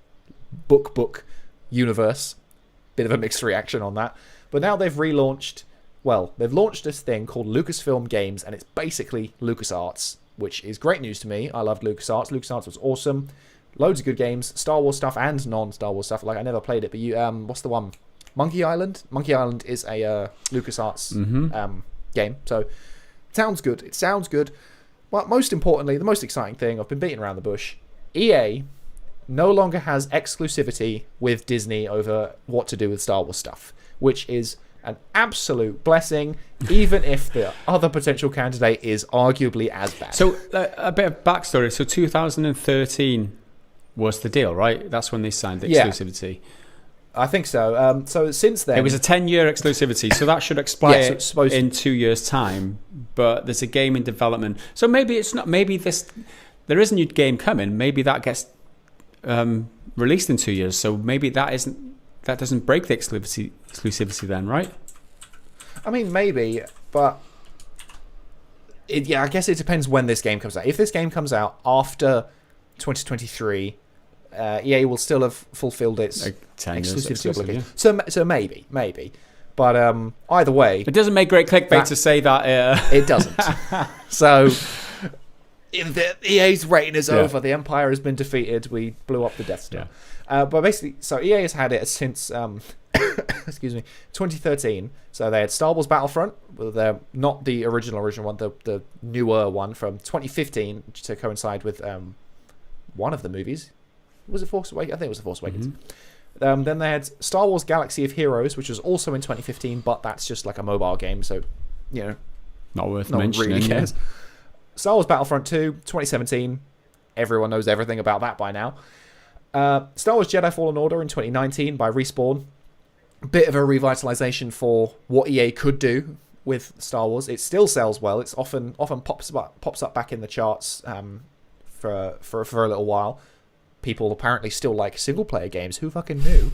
book universe. Bit of a mixed reaction on that. But now they've launched this thing called Lucasfilm Games, and it's basically LucasArts, which is great news to me. I loved LucasArts. LucasArts was awesome. Loads of good games, Star Wars stuff and non-Star Wars stuff. Like, I never played it, but what's the one? Monkey Island? Monkey Island is a LucasArts game. So, it sounds good. But most importantly, the most exciting thing, I've been beating around the bush, EA no longer has exclusivity with Disney over what to do with Star Wars stuff, which is an absolute blessing, even if the other potential candidate is arguably as bad. So, a bit of backstory. So, 2013 was the deal, right? That's when they signed the exclusivity. I think so. So, since then... It was a 10-year exclusivity, so that should expire in 2 years' time, but there's a game in development. So, maybe it's not... Maybe there is a new game coming. Maybe that gets released in 2 years, so maybe that isn't that doesn't break the exclusivity then, right? I mean, maybe, but I guess it depends when this game comes out. If this game comes out after 2023, EA will still have fulfilled its exclusivity obligation. Yeah. So maybe. But either way... It doesn't make great clickbait to say that... It doesn't. So... The EA's reign is over. The Empire has been defeated. We blew up the Death Star. But basically, so EA has had it since 2013. So they had Star Wars Battlefront, not the original one, the newer one from 2015 to coincide with one of the movies. Was it Force Awakens? I think it was The Force Awakens. Mm-hmm. Then they had Star Wars Galaxy of Heroes, which was also in 2015, but that's just like a mobile game, so not worth no mentioning. One really cares. Star Wars Battlefront 2, 2017. Everyone knows everything about that by now. Star Wars Jedi Fallen Order in 2019 by Respawn. Bit of a revitalization for what EA could do with Star Wars. It still sells well. It's often pops up back in the charts for a little while. People apparently still like single-player games. Who fucking knew?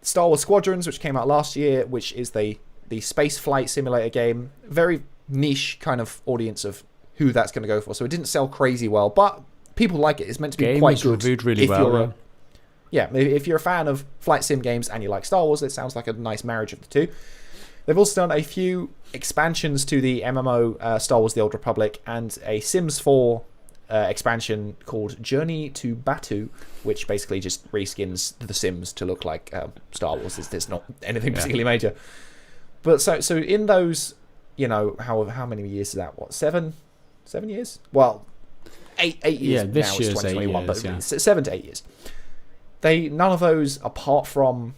Star Wars Squadrons, which came out last year, which is the space flight simulator game. Very niche kind of audience of who that's going to go for. So it didn't sell crazy well, but people like it. It's meant to be quite good. Reviewed really well. If you're a fan of flight sim games and you like Star Wars, it sounds like a nice marriage of the two. They've also done a few expansions to the MMO Star Wars The Old Republic and a Sims 4 expansion called Journey to Batuu, which basically just reskins The Sims to look like Star Wars. There's not anything particularly major. But so in those... how many years is that? What, 7 years? Well, 8 years. Yeah, this now year's is 2021, 8 years, but 7 to 8 years. None of those, apart from,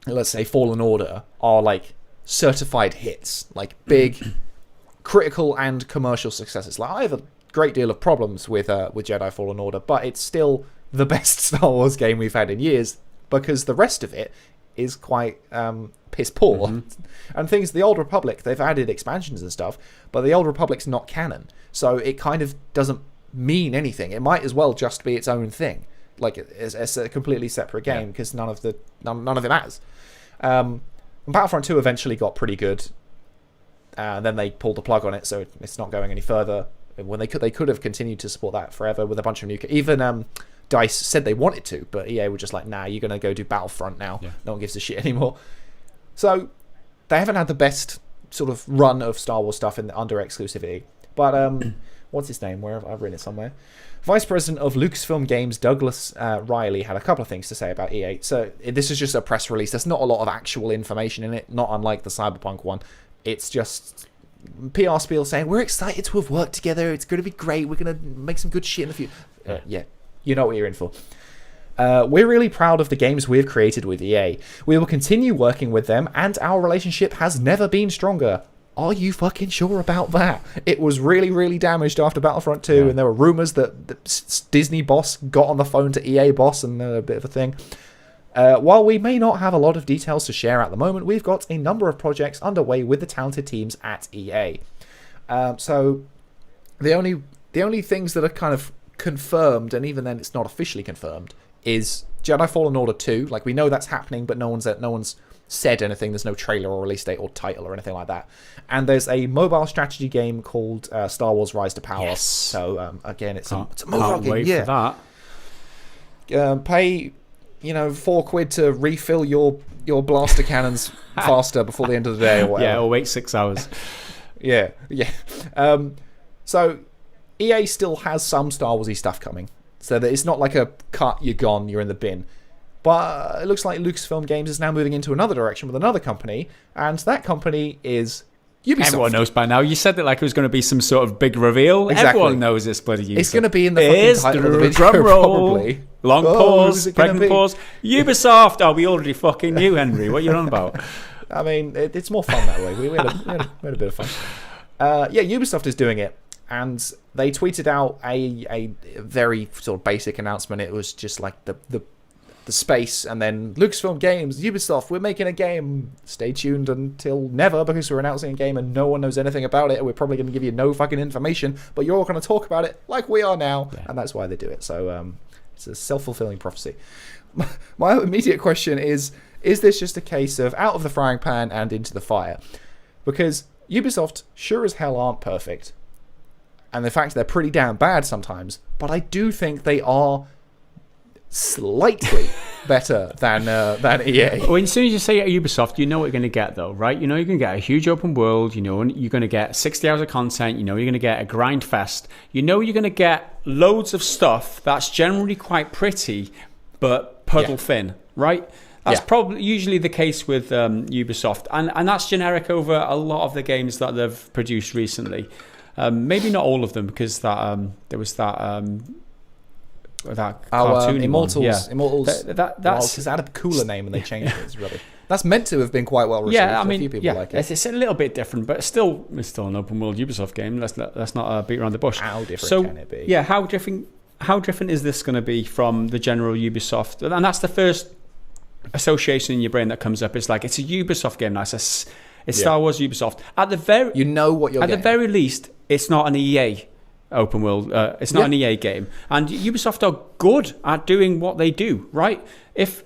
let's say, Fallen Order, are like certified hits, like big critical and commercial successes. Like I have a great deal of problems with Jedi Fallen Order, but it's still the best Star Wars game we've had in years because the rest of it is quite piss poor. Mm-hmm. And things, the Old Republic, they've added expansions and stuff, but the Old Republic's not canon, so it kind of doesn't mean anything. It might as well just be its own thing, like it's a completely separate game because none of it matters. Battlefront 2 eventually got pretty good, and then they pulled the plug on it, so it's not going any further. When they could have continued to support that forever with a bunch of new... Even DICE said they wanted to, but EA were just like, nah, you're going to go do Battlefront now. Yeah. No one gives a shit anymore. So they haven't had the best sort of run of Star Wars stuff under exclusivity. But what's his name? Where I've written it somewhere. Vice President of Lucasfilm Games, Douglas Riley, had a couple of things to say about EA. So this is just a press release. There's not a lot of actual information in it, not unlike the Cyberpunk one. It's just PR spiel saying, we're excited to have worked together. It's going to be great. We're going to make some good shit in the future. Yeah, you know what you're in for. We're really proud of the games we've created with EA. We will continue working with them, and our relationship has never been stronger. Are you fucking sure about that? It was really, really damaged after Battlefront 2, and there were rumours that the Disney boss got on the phone to EA boss, and a bit of a thing. While we may not have a lot of details to share at the moment, we've got a number of projects underway with the talented teams at EA. So the only things that are kind of confirmed, and even then it's not officially confirmed, is Jedi Fallen Order 2. Like, we know that's happening, but no one's said anything. There's no trailer or release date or title or anything like that. And there's a mobile strategy game called Star Wars Rise to Power. Yes. So again, it's a mobile game. Wait for that. Pay £4 to refill your blaster cannons faster before the end of the day or whatever. Yeah, or wait 6 hours. yeah. So EA still has some Star Warsy stuff coming, so that it's not like a cut, you're gone, you're in the bin. But it looks like Lucasfilm Games is now moving into another direction with another company, and that company is Ubisoft. Everyone knows by now. You said it like it was going to be some sort of big reveal. Exactly. Everyone knows this bloody Ubisoft. It's going to be in the fucking title of the video, drum roll. Probably. Long pause, pregnant pause. Ubisoft. Oh, we already fucking knew, Henry. What are you on about? I mean, it's more fun that way. We had a bit of fun. Ubisoft is doing it, and they tweeted out a very sort of basic announcement. It was just like the space, and then Lucasfilm Games, Ubisoft, we're making a game. Stay tuned until never, because we're announcing a game and no one knows anything about it. We're probably going to give you no fucking information, but you're all going to talk about it like we are now, and that's why they do it. So It's a self-fulfilling prophecy. My immediate question is this just a case of out of the frying pan and into the fire? Because Ubisoft sure as hell aren't perfect. And in fact, they're pretty damn bad sometimes. But I do think they are slightly better than EA. Well, as soon as you say Ubisoft, you know what you're going to get, though, right? You know you're going to get a huge open world. You know you're going to get 60 hours of content. You know you're going to get a grind fest. You know you're going to get loads of stuff that's generally quite pretty, but puddle thin, right? That's probably usually the case with Ubisoft. And that's generic over a lot of the games that they've produced recently. Maybe not all of them, because there was that cartoon Immortals. Yeah. Immortals. That's because that had a cooler name and they changed it. It's rubbish. That's meant to have been quite well received. Yeah, I mean, a few people like it. It's a little bit different, but it's still an open world Ubisoft game. Let's not beat around the bush. How different can it be? Yeah, how different is this going to be from the general Ubisoft? And that's the first association in your brain that comes up. It's like, it's a Ubisoft game. It's Star Wars Ubisoft. At the very, you know what you're getting. At the very least, it's not an EA open world. It's not an EA game. And Ubisoft are good at doing what they do, right? If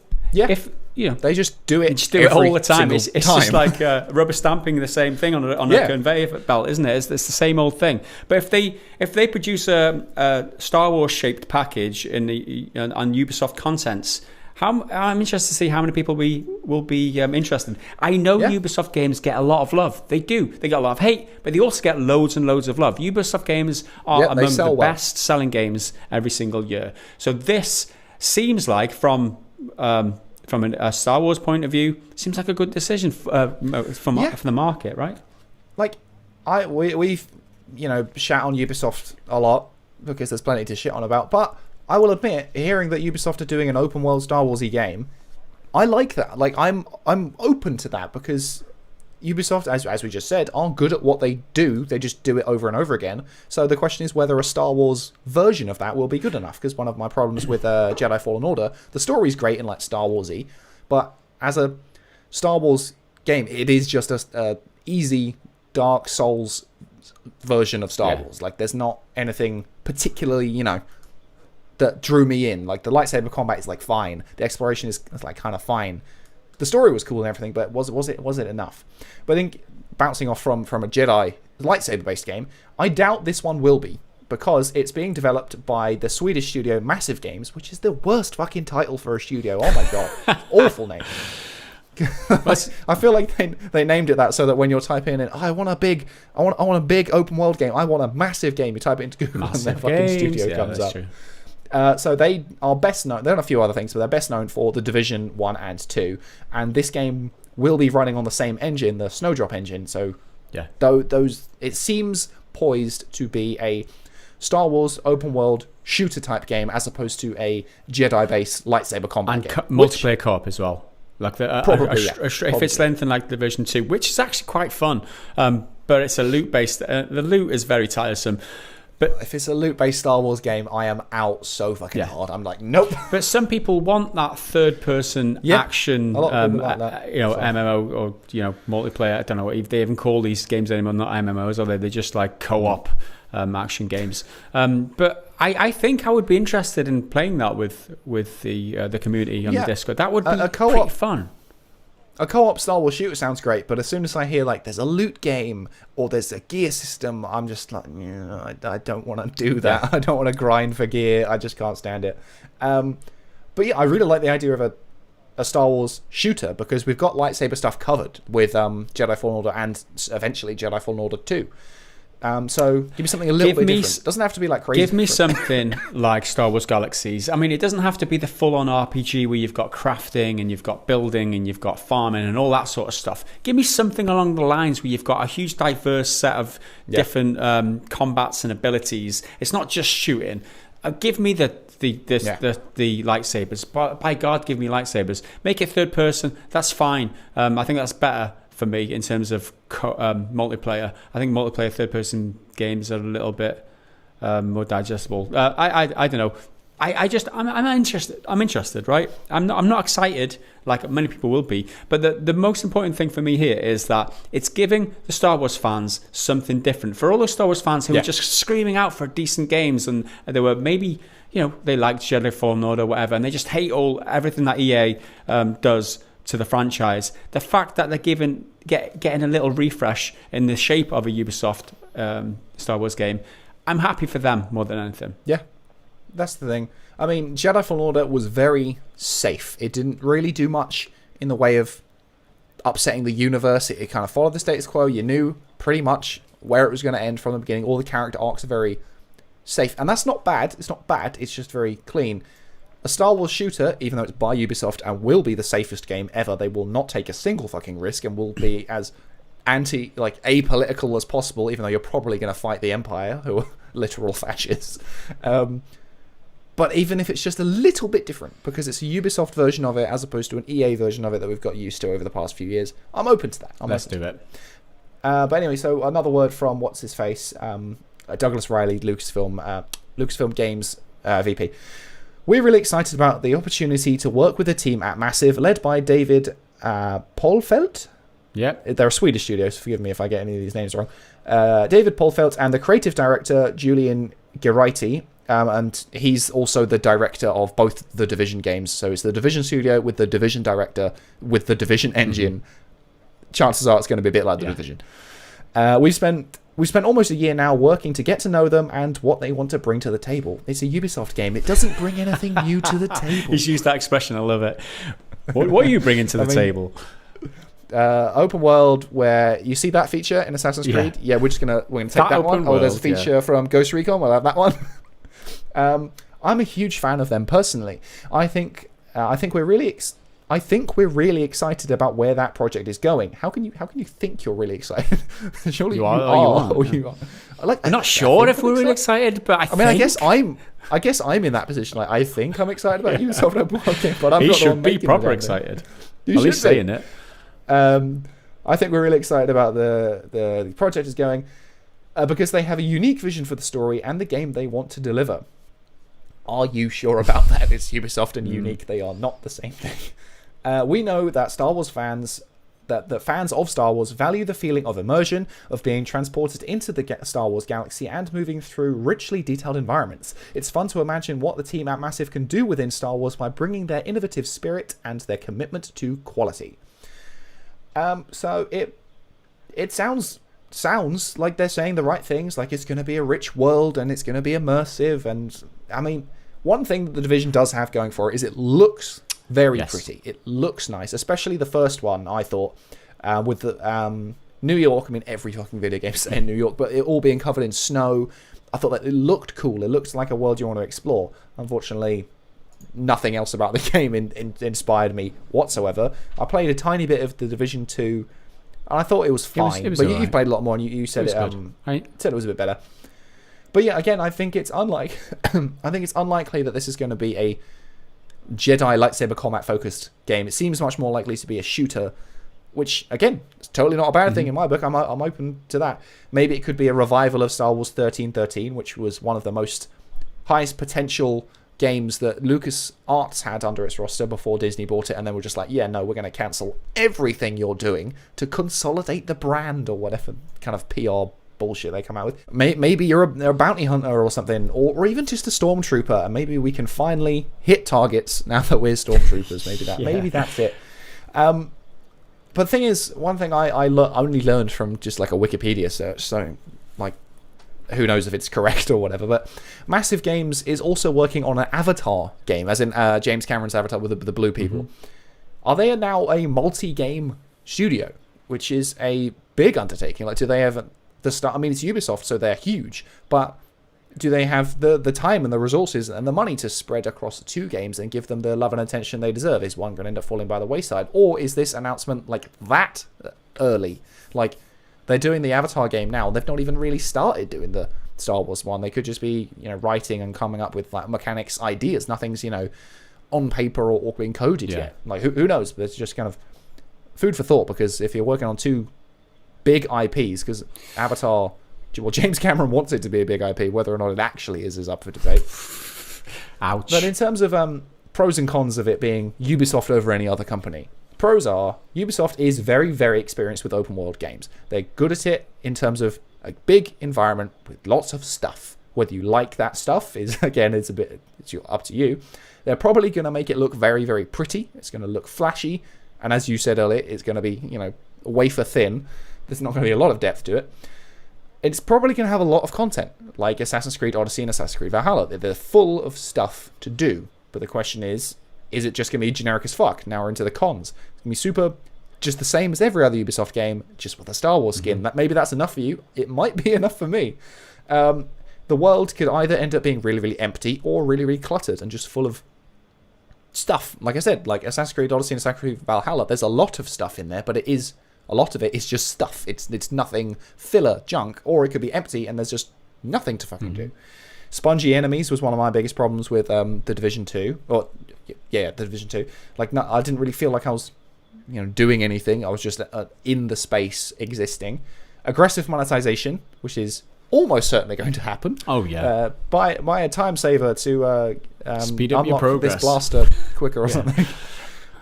you know, they just do it. Just do it all the time. It's just like rubber stamping the same thing on a conveyor belt, isn't it? It's the same old thing. But if they produce a Star Wars shaped package on Ubisoft contents, I'm interested to see how many people will be interested. I know Ubisoft games get a lot of love. They do. They get a lot of hate, but they also get loads and loads of love. Ubisoft games are among the best selling games every single year. So this seems like, from a Star Wars point of view, seems like a good decision from the market, right? Like, we've shat on Ubisoft a lot because there's plenty to shit on about, but I will admit, hearing that Ubisoft are doing an open world Star Warsy game, I like that. Like, I'm open to that, because Ubisoft, as we just said, are good at what they do. They just do it over and over again. So the question is whether a Star Wars version of that will be good enough. Because one of my problems with Jedi Fallen Order, the story's great and like Star Warsy, but as a Star Wars game, it is just a easy Dark Souls version of Star Wars. Like, there's not anything particularly, that drew me in. Like, the lightsaber combat is like fine. The exploration is like kind of fine. The story was cool and everything, but was it enough? But I think, bouncing off from a Jedi lightsaber based game, I doubt this one will be, because it's being developed by the Swedish studio Massive Games, which is the worst fucking title for a studio. Oh my god, awful name. I feel like they named it that so that when you're typing in, I want a big open world game, I want a massive game, you type it into Google Massive and their fucking studio comes up. True. So they are best known. They're on a few other things, but they're best known for the Division 1 and 2. And this game will be running on the same engine, the Snowdrop engine. So it seems poised to be a Star Wars open world shooter type game, as opposed to a Jedi based lightsaber combat and game. Multiplayer co-op as well. Like if it's anything like Division 2, which is actually quite fun. But it's a loot based. The loot is very tiresome. But if it's a loot-based Star Wars game, I am out so fucking hard. I'm like, nope. But some people want that third-person action, MMO or multiplayer. I don't know if they even call these games anymore, not MMOs, or they're just like co-op action games. But I think I would be interested in playing that with the community on the Discord. That would be pretty fun. A co-op Star Wars shooter sounds great, but as soon as I hear like there's a loot game or there's a gear system, I'm just like, I don't want to do that. Yeah. I don't want to grind for gear. I just can't stand it. But yeah, I really like the idea of a Star Wars shooter, because we've got lightsaber stuff covered with Jedi Fallen Order and eventually Jedi Fallen Order 2. So give me something a little bit different. It doesn't have to be like crazy. Give me something like Star Wars Galaxies. I mean, it doesn't have to be the full-on RPG where you've got crafting and you've got building and you've got farming and all that sort of stuff. Give me something along the lines where you've got a huge diverse set of different combats and abilities. It's not just shooting. Give me the lightsabers. By God, give me lightsabers. Make it third person. That's fine. I think that's better for me in terms of multiplayer. I think multiplayer third-person games are a little bit more digestible. I don't know. I'm interested. I'm interested, right? I'm not excited like many people will be. But the most important thing for me here is that it's giving the Star Wars fans something different. For all those Star Wars fans who were just screaming out for decent games, and they were maybe, they liked Jedi Fallen Order or whatever, and they just hate everything that EA does to the franchise. The fact that they're getting a little refresh in the shape of a Ubisoft Star Wars game, I'm happy for them more than anything. Yeah. That's the thing. I mean, Jedi Fallen Order was very safe. It didn't really do much in the way of upsetting the universe. It kind of followed the status quo. You knew pretty much where it was going to end from the beginning. All the character arcs are very safe. And that's not bad. It's not bad. It's just very clean. A Star Wars shooter, even though it's by Ubisoft and will be the safest game ever, they will not take a single fucking risk and will be as apolitical as possible, even though you're probably going to fight the Empire, who are literal fascists. But even if it's just a little bit different, because it's a Ubisoft version of it as opposed to an EA version of it that we've got used to over the past few years, I'm open to that. Let's do it. But anyway, so another word from what's-his-face, Douglas Riley, Lucasfilm Games VP. We're really excited about the opportunity to work with a team at Massive, led by David Polfelt. Yeah. They're a Swedish studio, so forgive me if I get any of these names wrong. David Polfelt and the creative director, Julian Geraghty. And he's also the director of both the Division games. So it's the Division studio with the Division director with the Division engine. Mm-hmm. Chances are it's going to be a bit like the Division. We've spent almost a year now working to get to know them and what they want to bring to the table. It's a Ubisoft game. It doesn't bring anything new to the table. He's used that expression. I love it. What are you bringing to the table? Open world, where you see that feature in Assassin's Creed. Yeah, we're gonna take that one. World, there's a feature from Ghost Recon. We'll have that one. I'm a huge fan of them personally. I think we're really excited about where that project is going. How can you think you're really excited? Surely you are. I'm not sure if we're really excited, but I guess I'm in that position. Like, I think I'm excited about Ubisoft Open World game, but I'm not the one should be proper excited. You at least saying it. I think we're really excited about the project is going because they have a unique vision for the story and the game they want to deliver. Are you sure about that? It's Ubisoft and unique. They are not the same thing. We know that Star Wars fans, that fans of Star Wars value the feeling of immersion, of being transported into the Star Wars galaxy and moving through richly detailed environments. It's fun to imagine what the team at Massive can do within Star Wars by bringing their innovative spirit and their commitment to quality. So it sounds like they're saying the right things, like it's going to be a rich world and it's going to be immersive. And I mean, one thing that the Division does have going for it is it looks very pretty. It looks nice, especially the first one, I thought, with the New York. I mean, every fucking video game set in New York, but it all being covered in snow. I thought that it looked cool. It looks like a world you want to explore. Unfortunately, nothing else about the game inspired me whatsoever. I played a tiny bit of the Division 2, and I thought it was fine. But you've played a lot more, and you said it said it was a bit better. But yeah, again, I think it's unlikely that this is going to be a Jedi lightsaber combat focused game. It seems much more likely to be a shooter, which again, is totally not a bad thing in my book. I'm open to that. Maybe it could be a revival of Star Wars 1313, which was one of the most highest potential games that LucasArts had under its roster before Disney bought it, and then we're just like, yeah, no, we're going to cancel everything you're doing to consolidate the brand, or whatever kind of PR bullshit they come out with. Maybe you're a bounty hunter or something, or even just a stormtrooper, and maybe we can finally hit targets now that we're stormtroopers. Maybe that's it. But the thing is, one thing I only learned from just like a Wikipedia search, so like, who knows if it's correct or whatever, but Massive Games is also working on an Avatar game, as in James Cameron's Avatar with the blue people. Are they now a multi-game studio, which is a big undertaking? Like, do they have the start? I mean, it's Ubisoft, so they're huge, but do they have the time and the resources and the money to spread across the two games and give them the love and attention they deserve? Is one going to end up falling by the wayside, or is this announcement like that early? Like, they're doing the Avatar game now. They've not even really started doing the Star Wars one. They could just be, writing and coming up with like mechanics, ideas. Nothing's, on paper or being coded yet. Like, who knows? But it's just kind of food for thought, because if you're working on two big IPs, because Avatar, well, James Cameron wants it to be a big IP. Whether or not it actually is up for debate. Ouch. But in terms of pros and cons of it being Ubisoft over any other company, pros are Ubisoft is very, very experienced with open world games. They're good at it in terms of a big environment with lots of stuff. Whether you like that stuff is, again, it's up to you. They're probably going to make it look very, very pretty. It's going to look flashy. And as you said earlier, it's going to be, wafer thin. There's not going to be a lot of depth to it. It's probably going to have a lot of content, like Assassin's Creed Odyssey and Assassin's Creed Valhalla. They're full of stuff to do. But the question is it just going to be generic as fuck? Now we're into the cons. It's going to be super, just the same as every other Ubisoft game, just with a Star Wars skin. Maybe that's enough for you. It might be enough for me. The world could either end up being really, really empty or really, really cluttered and just full of stuff. Like I said, like Assassin's Creed Odyssey and Assassin's Creed Valhalla, there's a lot of stuff in there, but a lot of it is just stuff. It's nothing filler junk, or it could be empty and there's just nothing to fucking do. Spongy enemies was one of my biggest problems with The Division 2. The Division 2. Like, no, I didn't really feel like I was, doing anything. I was just in the space existing. Aggressive monetization, which is almost certainly going to happen. Oh yeah. Buy a time saver to speed up your progress. This blaster quicker or something.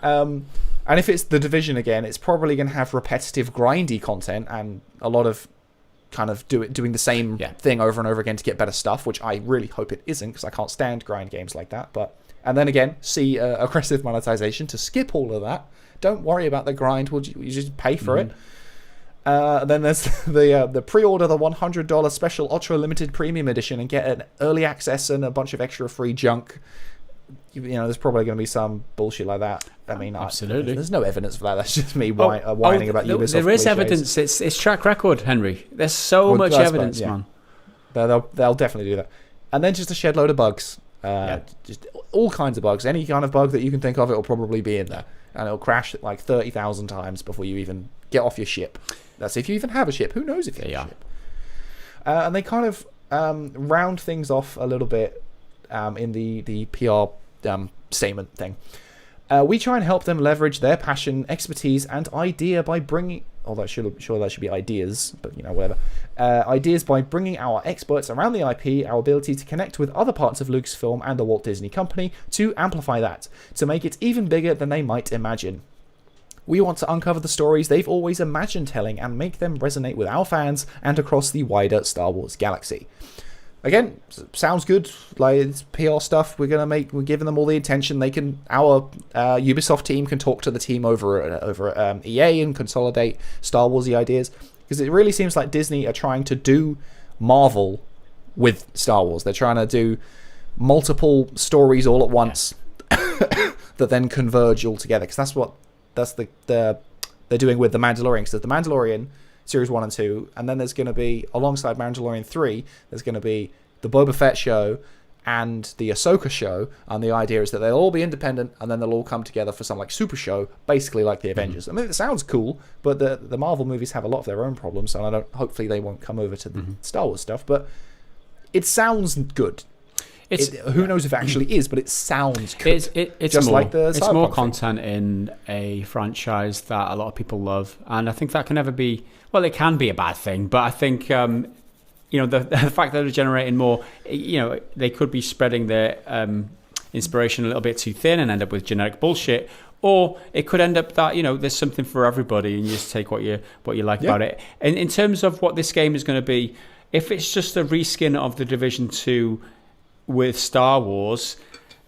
And if it's The Division again, it's probably going to have repetitive, grindy content and a lot of kind of doing the same thing over and over again to get better stuff, which I really hope it isn't, because I can't stand grind games like that. And then again, see aggressive monetization to skip all of that. Don't worry about the grind. You just pay for it. Then there's the pre-order the $100 special ultra limited premium edition and get an early access and a bunch of extra free junk. There's probably going to be some bullshit like that. I mean, absolutely. There's no evidence for that. That's just me whining about Ubisoft. There is evidence. It's track record, Henry. There's so much evidence, man. They'll definitely do that. And then just a shed load of bugs. Just all kinds of bugs. Any kind of bug that you can think of, it'll probably be in there. And it'll crash like 30,000 times before you even get off your ship. That's if you even have a ship. Who knows if you have a ship? And they kind of round things off a little bit in the PR statement thing. We try and help them leverage their passion, expertise, and idea by bringing... that should be ideas, but whatever. Ideas by bringing our experts around the IP, our ability to connect with other parts of Lucasfilm and the Walt Disney Company to amplify that, to make it even bigger than they might imagine. We want to uncover the stories they've always imagined telling and make them resonate with our fans and across the wider Star Wars galaxy. Again, sounds good. Like, it's PR stuff. We're giving them all the attention. Our Ubisoft team can talk to the team over at EA and consolidate Star Warsy ideas, because it really seems like Disney are trying to do Marvel with Star Wars. They're trying to do multiple stories all at once that then converge all together. Because they're doing with The Mandalorian. Because The Mandalorian Series 1 and 2, and then there's going to be, alongside Mandalorian 3, there's going to be the Boba Fett show and the Ahsoka show, and the idea is that they'll all be independent, and then they'll all come together for some like super show, basically like the Avengers. I mean, it sounds cool, but the Marvel movies have a lot of their own problems, and hopefully they won't come over to the Star Wars stuff, but it sounds good. Who knows if it actually is, but it sounds good. It's just more, like the it's more content in a franchise that a lot of people love, and I think that can never be... Well, it can be a bad thing, but I think the fact that they're generating more, they could be spreading their inspiration a little bit too thin and end up with generic bullshit, or it could end up that there's something for everybody and you just take what you like about it. And in terms of what this game is going to be, if it's just a reskin of the Division 2 with Star Wars,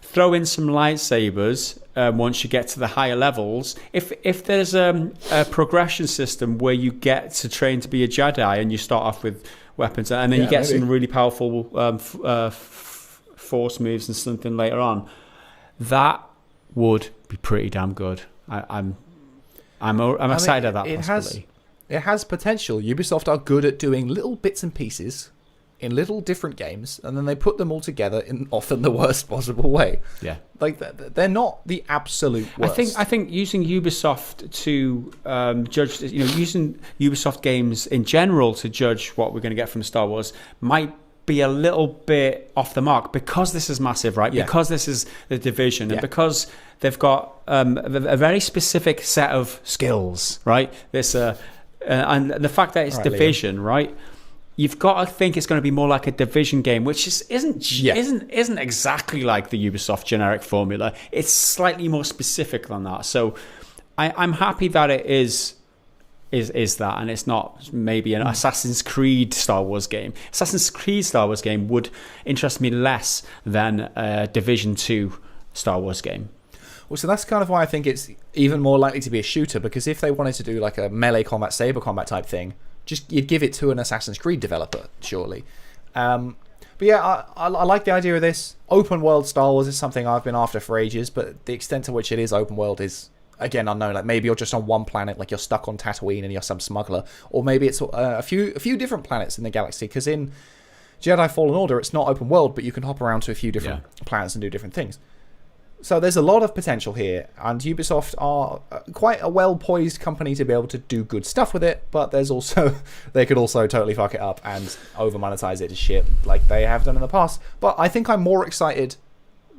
throw in some lightsabers once you get to the higher levels. If there's a progression system where you get to train to be a Jedi and you start off with weapons and then you get some really powerful force moves and something later on, that would be pretty damn good. I'm excited at that possibility. It has potential. Ubisoft are good at doing little bits and pieces in little different games, and then they put them all together in often the worst possible way. Yeah, like they're not the absolute worst. I think using Ubisoft to judge, using Ubisoft games in general to judge what we're going to get from Star Wars might be a little bit off the mark, because this is massive, right? Yeah. Because this is the Division, and because they've got a very specific set of skills, right? This and the fact that it's Division, Liam. Right? you've got to think it's going to be more like a Division game, which isn't exactly like the Ubisoft generic formula. It's slightly more specific than that. So I'm happy that it is that, and it's not maybe an Assassin's Creed Star Wars game. Assassin's Creed Star Wars game would interest me less than a Division 2 Star Wars game. Well, so that's kind of why I think it's even more likely to be a shooter, because if they wanted to do like a melee combat, saber combat type thing, just you'd give it to an Assassin's Creed developer, surely. But yeah, I like the idea of this. Open world Star Wars is something I've been after for ages, but the extent to which it is open world is, again, unknown. Like maybe you're just on one planet, like you're stuck on Tatooine and you're some smuggler, or maybe it's a few different planets in the galaxy, because in Jedi Fallen Order it's not open world, but you can hop around to a few different planets and do different things. So there's a lot of potential here, and Ubisoft are quite a well-poised company to be able to do good stuff with it, but there's also they could also totally fuck it up and over-monetize it to shit like they have done in the past. But I think I'm more excited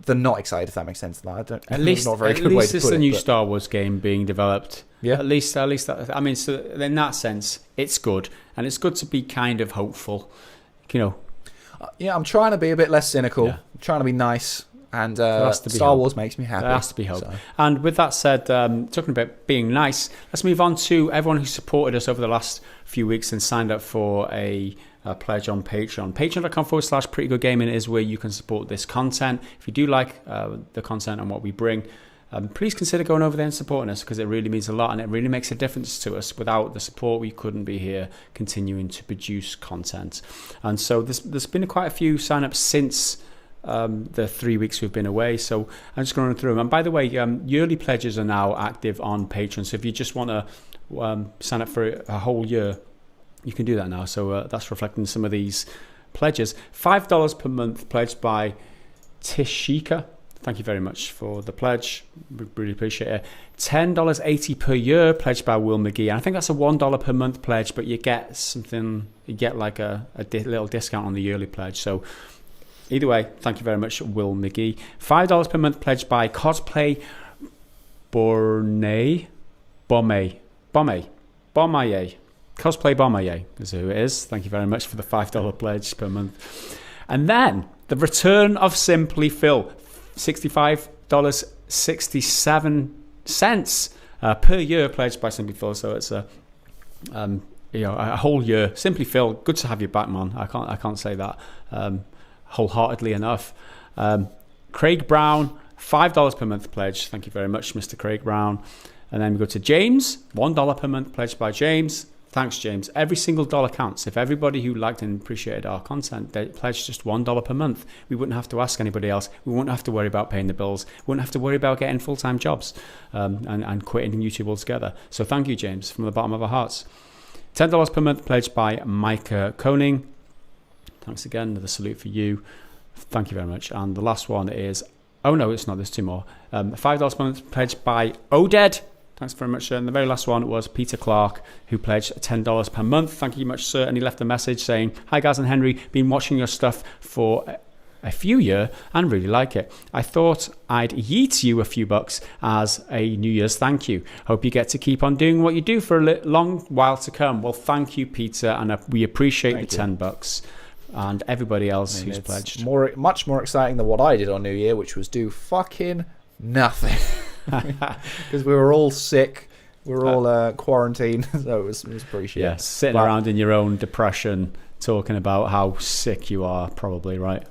than not excited, if that makes sense. At least it's a new Star Wars game being developed. Yeah. At least that, I mean, so in that sense, it's good, and it's good to be kind of hopeful, you know. Yeah, I'm trying to be a bit less cynical. I'm trying to be nice. And Star Wars makes me happy. There has to be hope. So. And with that said, talking about being nice, let's move on to everyone who supported us over the last few weeks and signed up for a pledge on Patreon. Patreon.com/prettygoodgaming is where you can support this content. If you do like the content and what we bring, please consider going over there and supporting us, because it really means a lot and it really makes a difference to us. Without the support, we couldn't be here continuing to produce content. And so there's been quite a few sign-ups since the 3 weeks we've been away, so I'm just going to run through them. And by the way, yearly pledges are now active on Patreon, so if you just want to sign up for a whole year, you can do that now. So that's reflecting some of these pledges. $5 per month pledged by Tishika. Thank you very much for the pledge. We really appreciate it. $10.80 per year pledged by Will McGee. And I think that's a $1 per month pledge, but you get something, you get like a little discount on the yearly pledge. So either way, thank you very much, Will McGee. $5 per month pledged by Cosplay Bomaye. Cosplay Bomaye is who it is. Thank you very much for the $5 pledge per month. And then the return of Simply Phil, $65.67 per year pledged by Simply Phil. So it's a whole year. Simply Phil, good to have you back, man. I can't say that wholeheartedly enough. Craig Brown, $5 per month pledge. Thank you very much, Mr. Craig Brown. And then we go to James, $1 per month pledged by James. Thanks, James. Every single dollar counts. If everybody who liked and appreciated our content, they pledged just $1 per month, we wouldn't have to ask anybody else. We wouldn't have to worry about paying the bills. We wouldn't have to worry about getting full-time jobs and quitting YouTube altogether. So thank you, James, from the bottom of our hearts. $10 per month pledged by Micah Koning. Thanks again. Another salute for you. Thank you very much. And the last one is, oh no, it's not. There's two more. $5 per month pledged by Oded. Thanks very much, sir. And the very last one was Peter Clark, who pledged $10 per month. Thank you much, sir. And he left a message saying, "Hi, Gaz and Henry. Been watching your stuff for a few years and really like it. I thought I'd yeet you a few bucks as a New Year's thank you. Hope you get to keep on doing what you do for a long while to come." Well, thank you, Peter. And we appreciate the $10. And everybody else who's pledged. Much more exciting than what I did on New Year, which was do fucking nothing. Because we were all sick, we were all quarantined, so it was pretty shit. Yeah, sitting around in your own depression, talking about how sick you are, probably, right?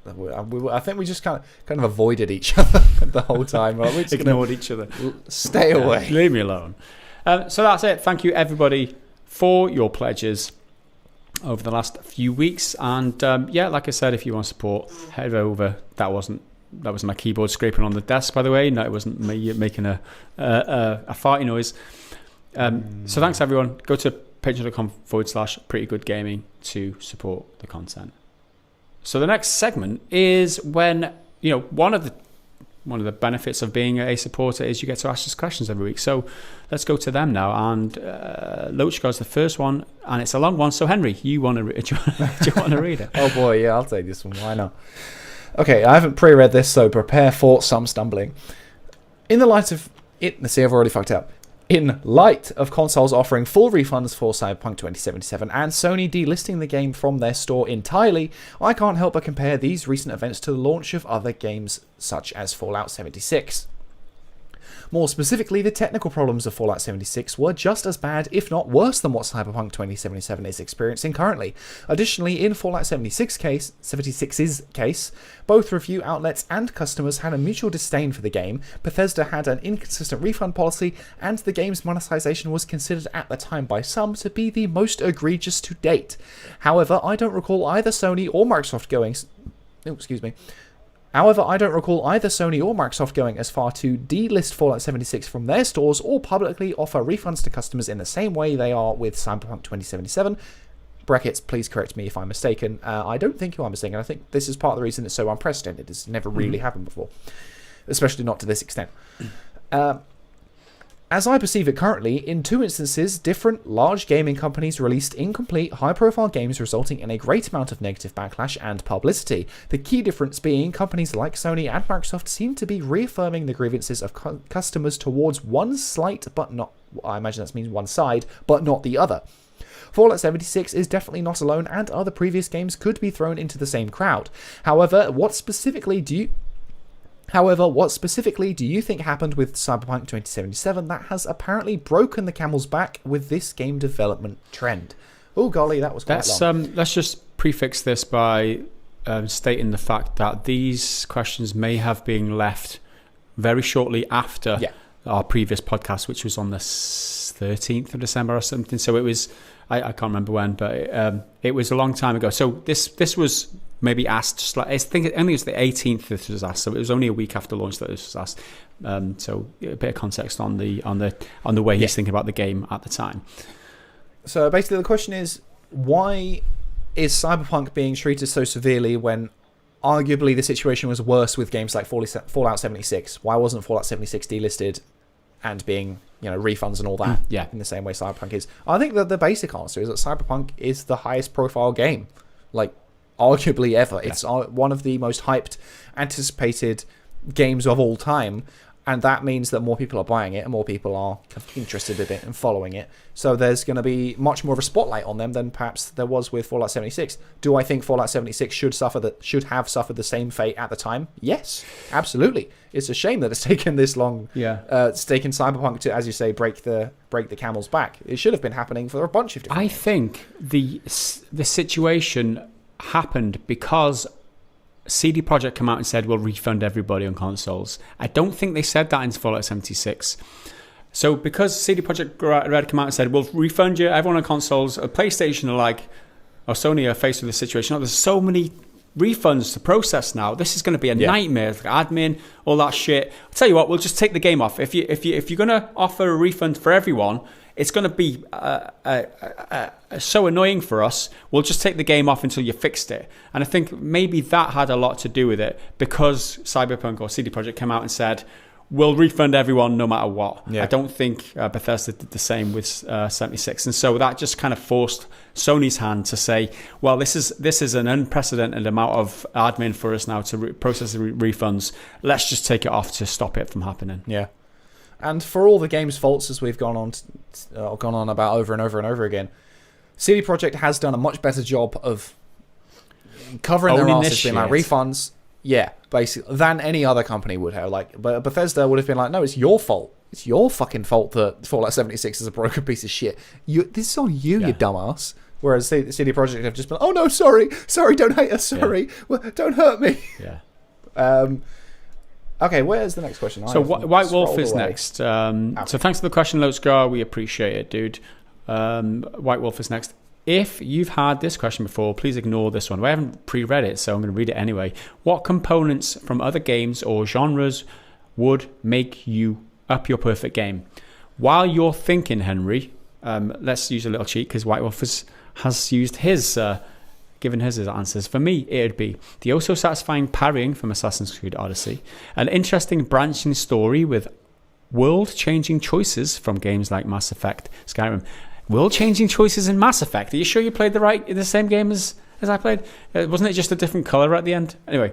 I think we just kind of avoided each other the whole time. Right? We just ignored each other. Stay away. Leave me alone. So that's it. Thank you, everybody, for your pledges over the last few weeks. And like I said, if you want to support, head over. That was my keyboard scraping on the desk, by the way. No, it wasn't me making a farty noise. So thanks, everyone. Go to patreon.com/prettygoodgaming to support the content. So the next segment is when, one of the benefits of being a supporter is you get to ask us questions every week. So let's go to them now. And Loach goes the first one, and it's a long one. So Henry, do you want to read it? Oh boy, yeah, I'll take this one. Why not? Okay, I haven't pre-read this, so prepare for some stumbling. In the light of it, let's see, I've already fucked up. In light of consoles offering full refunds for Cyberpunk 2077 and Sony delisting the game from their store entirely, I can't help but compare these recent events to the launch of other games such as Fallout 76. More specifically, the technical problems of Fallout 76 were just as bad, if not worse, than what Cyberpunk 2077 is experiencing currently. Additionally, in Fallout 76's case, both review outlets and customers had a mutual disdain for the game, Bethesda had an inconsistent refund policy, and the game's monetization was considered at the time by some to be the most egregious to date. However, I don't recall either Sony or Microsoft going as far to delist Fallout 76 from their stores or publicly offer refunds to customers in the same way they are with Cyberpunk 2077. Brackets, please correct me if I'm mistaken. I don't think you are mistaken. I think this is part of the reason it's so unprecedented. It's never really happened before, especially not to this extent. As I perceive it currently, in two instances, different large gaming companies released incomplete, high-profile games resulting in a great amount of negative backlash and publicity. The key difference being companies like Sony and Microsoft seem to be reaffirming the grievances of customers towards one slight, but not, I imagine that means one side, but not the other. Fallout 76 is definitely not alone, and other previous games could be thrown into the same crowd. However, what specifically do you think happened with Cyberpunk 2077 that has apparently broken the camel's back with this game development trend? Oh golly, that was quite long. Let's just prefix this by stating the fact that these questions may have been left very shortly after our previous podcast, which was on the 13th of December or something. So it was, I can't remember when, but it was a long time ago. So this was maybe asked, I think it only was the 18th that this was asked, so it was only a week after launch that this was asked. So a bit of context on the way he's thinking about the game at the time. So basically the question is, why is Cyberpunk being treated so severely when arguably the situation was worse with games like Fallout 76? Why wasn't Fallout 76 delisted and being, refunds and all that in the same way Cyberpunk is? I think that the basic answer is that Cyberpunk is the highest profile game, arguably ever. It's one of the most hyped, anticipated games of all time, and that means that more people are buying it and more people are interested in it and following it. So there's going to be much more of a spotlight on them than perhaps there was with Fallout 76. Do I think Fallout 76 should have suffered the same fate at the time? Yes, absolutely. It's a shame that it's taken this long. It's taken Cyberpunk to, as you say, break the camel's back. It should have been happening for a bunch of different. I think the situation happened because CD Projekt came out and said we'll refund everybody on consoles. I don't think they said that in Fallout 76. So because CD Projekt Red came out and said we'll refund you everyone on consoles, PlayStation or Sony are faced with this situation. There's so many refunds to process now. This is going to be a nightmare. Admin, all that shit. I'll tell you what, we'll just take the game off. If you're going to offer a refund for everyone, it's going to be so annoying for us. We'll just take the game off until you fixed it. And I think maybe that had a lot to do with it because Cyberpunk or CD Projekt came out and said, we'll refund everyone no matter what. I don't think Bethesda did the same with 76. And so that just kind of forced Sony's hand to say, well, this is an unprecedented amount of admin for us now to process the refunds. Let's just take it off to stop it from happening. Yeah. And for all the game's faults, as we've gone on about over and over and over again, CD Projekt has done a much better job of covering their asses, being like refunds, basically, than any other company would have. But Bethesda would have been like, no, it's your fault. It's your fucking fault that Fallout 76 is a broken piece of shit. This is on you, you dumbass. Whereas CD Projekt have just been, oh no, sorry, don't hate us, sorry, don't hurt me. Okay, where's the next question? So White Wolf is next. So thanks for the question, Loadscar. We appreciate it, dude. White Wolf is next. If you've had this question before, please ignore this one. We haven't pre-read it, so I'm going to read it anyway. What components from other games or genres would make you up your perfect game? While you're thinking, Henry, let's use a little cheat because White Wolf has used his... given his answers. For me, it would be the also satisfying parrying from Assassin's Creed Odyssey, an interesting branching story with world-changing choices from games like Mass Effect, Skyrim. World-changing choices in Mass Effect. Are you sure you played the same game as I played? Wasn't it just a different colour at the end? Anyway,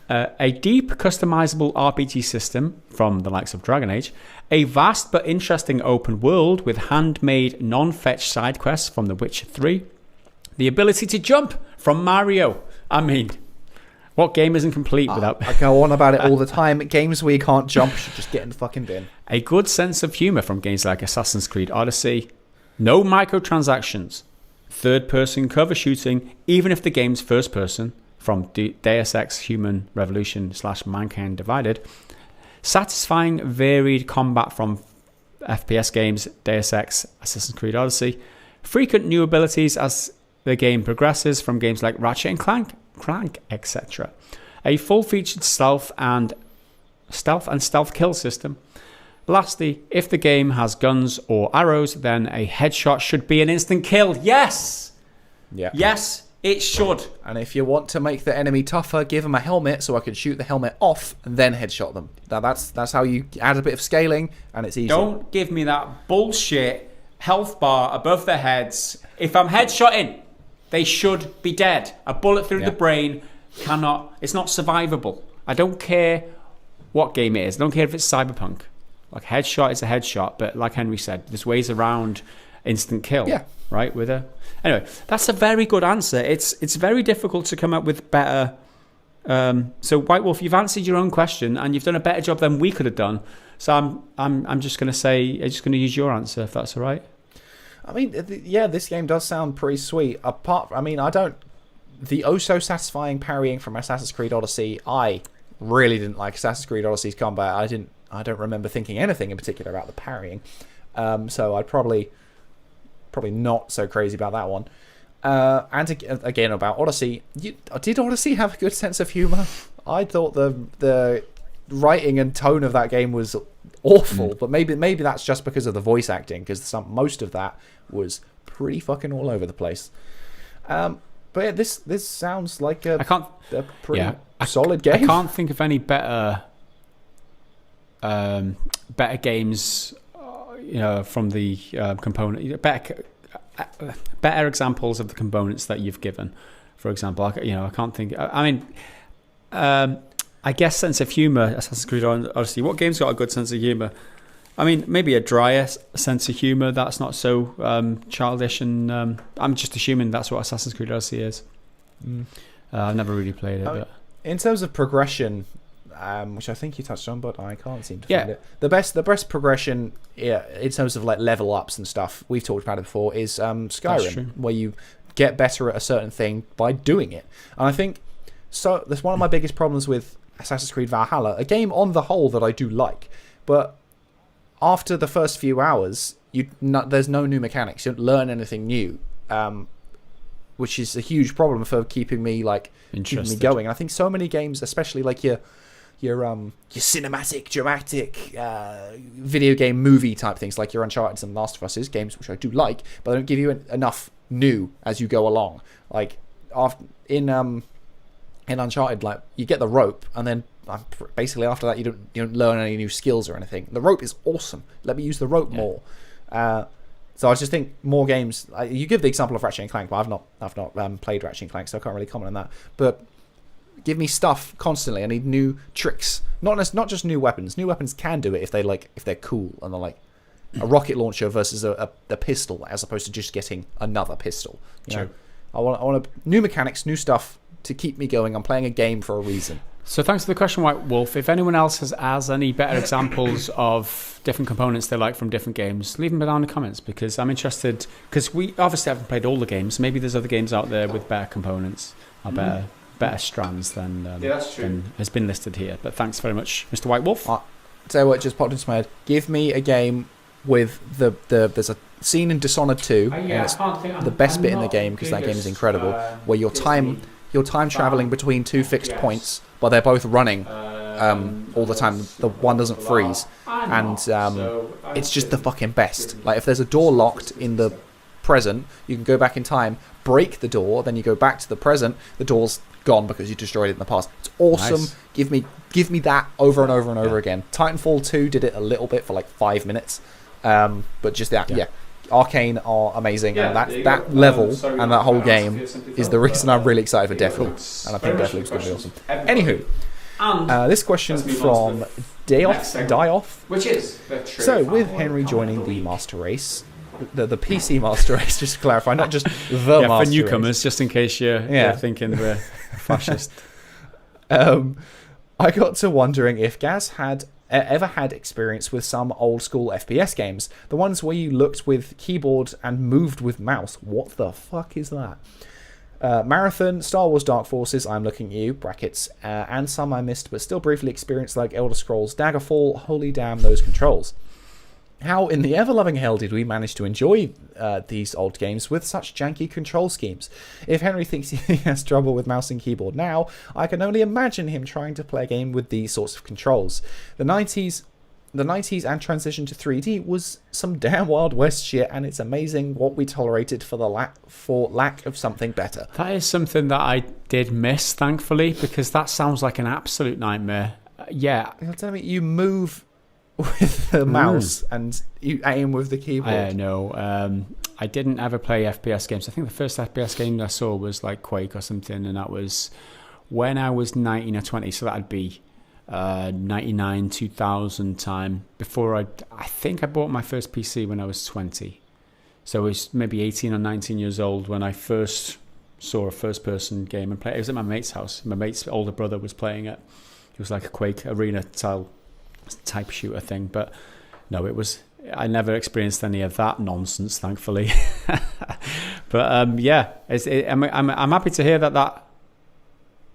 a deep customizable RPG system from the likes of Dragon Age, a vast but interesting open world with handmade non-fetch side quests from The Witcher 3, the ability to jump from Mario. I mean, what game isn't complete without... I go on about it all the time. Games where you can't jump should just get in the fucking bin. A good sense of humour from games like Assassin's Creed Odyssey, no microtransactions, third-person cover shooting, even if the game's first-person, from Deus Ex Human Revolution / Mankind Divided, satisfying varied combat from FPS games, Deus Ex, Assassin's Creed Odyssey, frequent new abilities as the game progresses from games like Ratchet and Clank, etc. A full-featured stealth kill system. Lastly, if the game has guns or arrows, then a headshot should be an instant kill. Yes! Yeah. Yes, it should. And if you want to make the enemy tougher, give them a helmet so I can shoot the helmet off and then headshot them. Now that's how you add a bit of scaling, and it's easy. Don't give me that bullshit health bar above their heads. If I'm headshotting, they should be dead. A bullet through the brain it's not survivable. I don't care what game it is. I don't care if it's Cyberpunk. Like, headshot is a headshot, but like Henry said, there's ways around instant kill. Yeah. Right? Anyway, that's a very good answer. It's very difficult to come up with better. So White Wolf, you've answered your own question and you've done a better job than we could have done. So I'm just going to use your answer, if that's all right. I mean, this game does sound pretty sweet. The so satisfying parrying from Assassin's Creed Odyssey, I really didn't like Assassin's Creed Odyssey's combat. I don't remember thinking anything in particular about the parrying. So I'd probably not so crazy about that one. And again, about Odyssey, did Odyssey have a good sense of humour? I thought the writing and tone of that game was awful, but maybe that's just because of the voice acting, because most of that was pretty fucking all over the place. But yeah, this sounds like a pretty solid game. I can't think of any better games, from the component. Better examples of the components that you've given. For example, I can't think. I guess sense of humour. Assassin's Creed Odyssey. What game's got a good sense of humour? I mean, maybe a drier sense of humour that's not so childish, and I'm just assuming that's what Assassin's Creed Odyssey is. I've never really played it. But in terms of progression, which I think you touched on, but I can't seem to find it. The best progression, in terms of like level ups and stuff, we've talked about it before, is Skyrim, where you get better at a certain thing by doing it. And I think that's one of my biggest problems with Assassin's Creed Valhalla, a game on the whole that I do like, but after the first few hours, there's no new mechanics. You don't learn anything new, which is a huge problem for keeping me going. And I think so many games, especially like your cinematic, dramatic, video game movie type things, like your Uncharted and Last of Us games, which I do like, but they don't give you enough new as you go along. Like in Uncharted, like you get the rope, and then basically after that you don't learn any new skills or anything. The rope is awesome. Let me use the rope more. So I just think more games. You give the example of Ratchet and Clank, but I've not played Ratchet and Clank, so I can't really comment on that. But give me stuff constantly. I need new tricks, not just new weapons. New weapons can do it if they're cool, and they're like a rocket launcher versus a pistol, as opposed to just getting another pistol. You know, I want new mechanics, new stuff to keep me going. I'm playing a game for a reason. So thanks for the question, White Wolf. If anyone else has any better examples of different components they like from different games, leave them down in the comments, because I'm interested, because we obviously haven't played all the games. Maybe there's other games out there with better components or better strands than has been listed here. But thanks very much, Mr. White Wolf. Tell you what just popped into my head. Give me a game with there's a scene in Dishonored 2, and it's the best bit in the game, because that game is incredible, where you're time traveling between two fixed points, but they're both running all the time. The one doesn't freeze, and it's just the fucking best. Like, if there's a door locked in the present, you can go back in time, break the door, then you go back to the present, the door's gone because you destroyed it in the past. It's awesome. Nice. Give me that over and over and over again. Titanfall 2 did it a little bit for like 5 minutes, but just that, Arcane are amazing, and that level and that whole game is the reason I'm really excited for Deathloop, and I think Deathloop's going to be awesome. Anywho, This question from Dioff, which is so with Henry joining the Master Race, the PC Master Race, just to clarify, not just the Master for newcomers, Race. just in case you're thinking we're fascist. I got to wondering if Gaz had ever had experience with some old school FPS games, the ones where you looked with keyboard and moved with mouse. What the fuck is that? Marathon, Star Wars Dark Forces, I'm looking at you, brackets, and some I missed but still briefly experienced, like Elder Scrolls Daggerfall. Holy damn, those controls. How in the ever-loving hell did we manage to enjoy these old games with such janky control schemes? If Henry thinks he has trouble with mouse and keyboard now, I can only imagine him trying to play a game with these sorts of controls. The 90s and transition to 3D was some damn Wild West shit, and it's amazing what we tolerated for the lack of something better. That is something that I did miss, thankfully, because that sounds like an absolute nightmare. Yeah. You're telling me you move with the mouse and you aim with the keyboard? No. I didn't ever play FPS games. I think the first FPS game I saw was like Quake or something, and that was when I was 19 or 20, so that'd be 99, 2000 time. Before I think I bought my first PC when I was 20. So I was maybe 18 or 19 years old when I first saw a first-person game and play. It was at my mate's house. My mate's older brother was playing it. It was like a Quake arena type shooter thing, but no, I never experienced any of that nonsense, thankfully. But I'm happy to hear that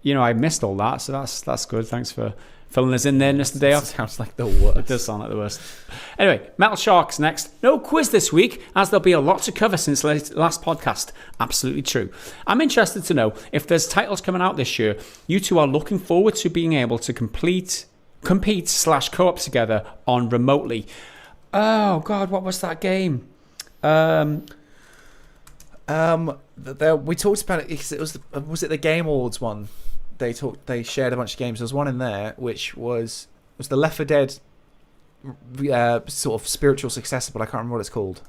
I missed all that, so that's good. Thanks for filling us in there yesterday. Sounds like the worst. It does sound like the worst. Anyway, Metal Sharks next. No quiz this week, as there'll be a lot to cover since last podcast. Absolutely true. I'm interested to know if there's titles coming out this year you two are looking forward to being able to compete/co-op together on remotely. Oh God, what was that game? We talked about it because was it the Game Awards one? They shared a bunch of games. There was one in there which was the Left 4 Dead sort of spiritual successor, but I can't remember what it's called.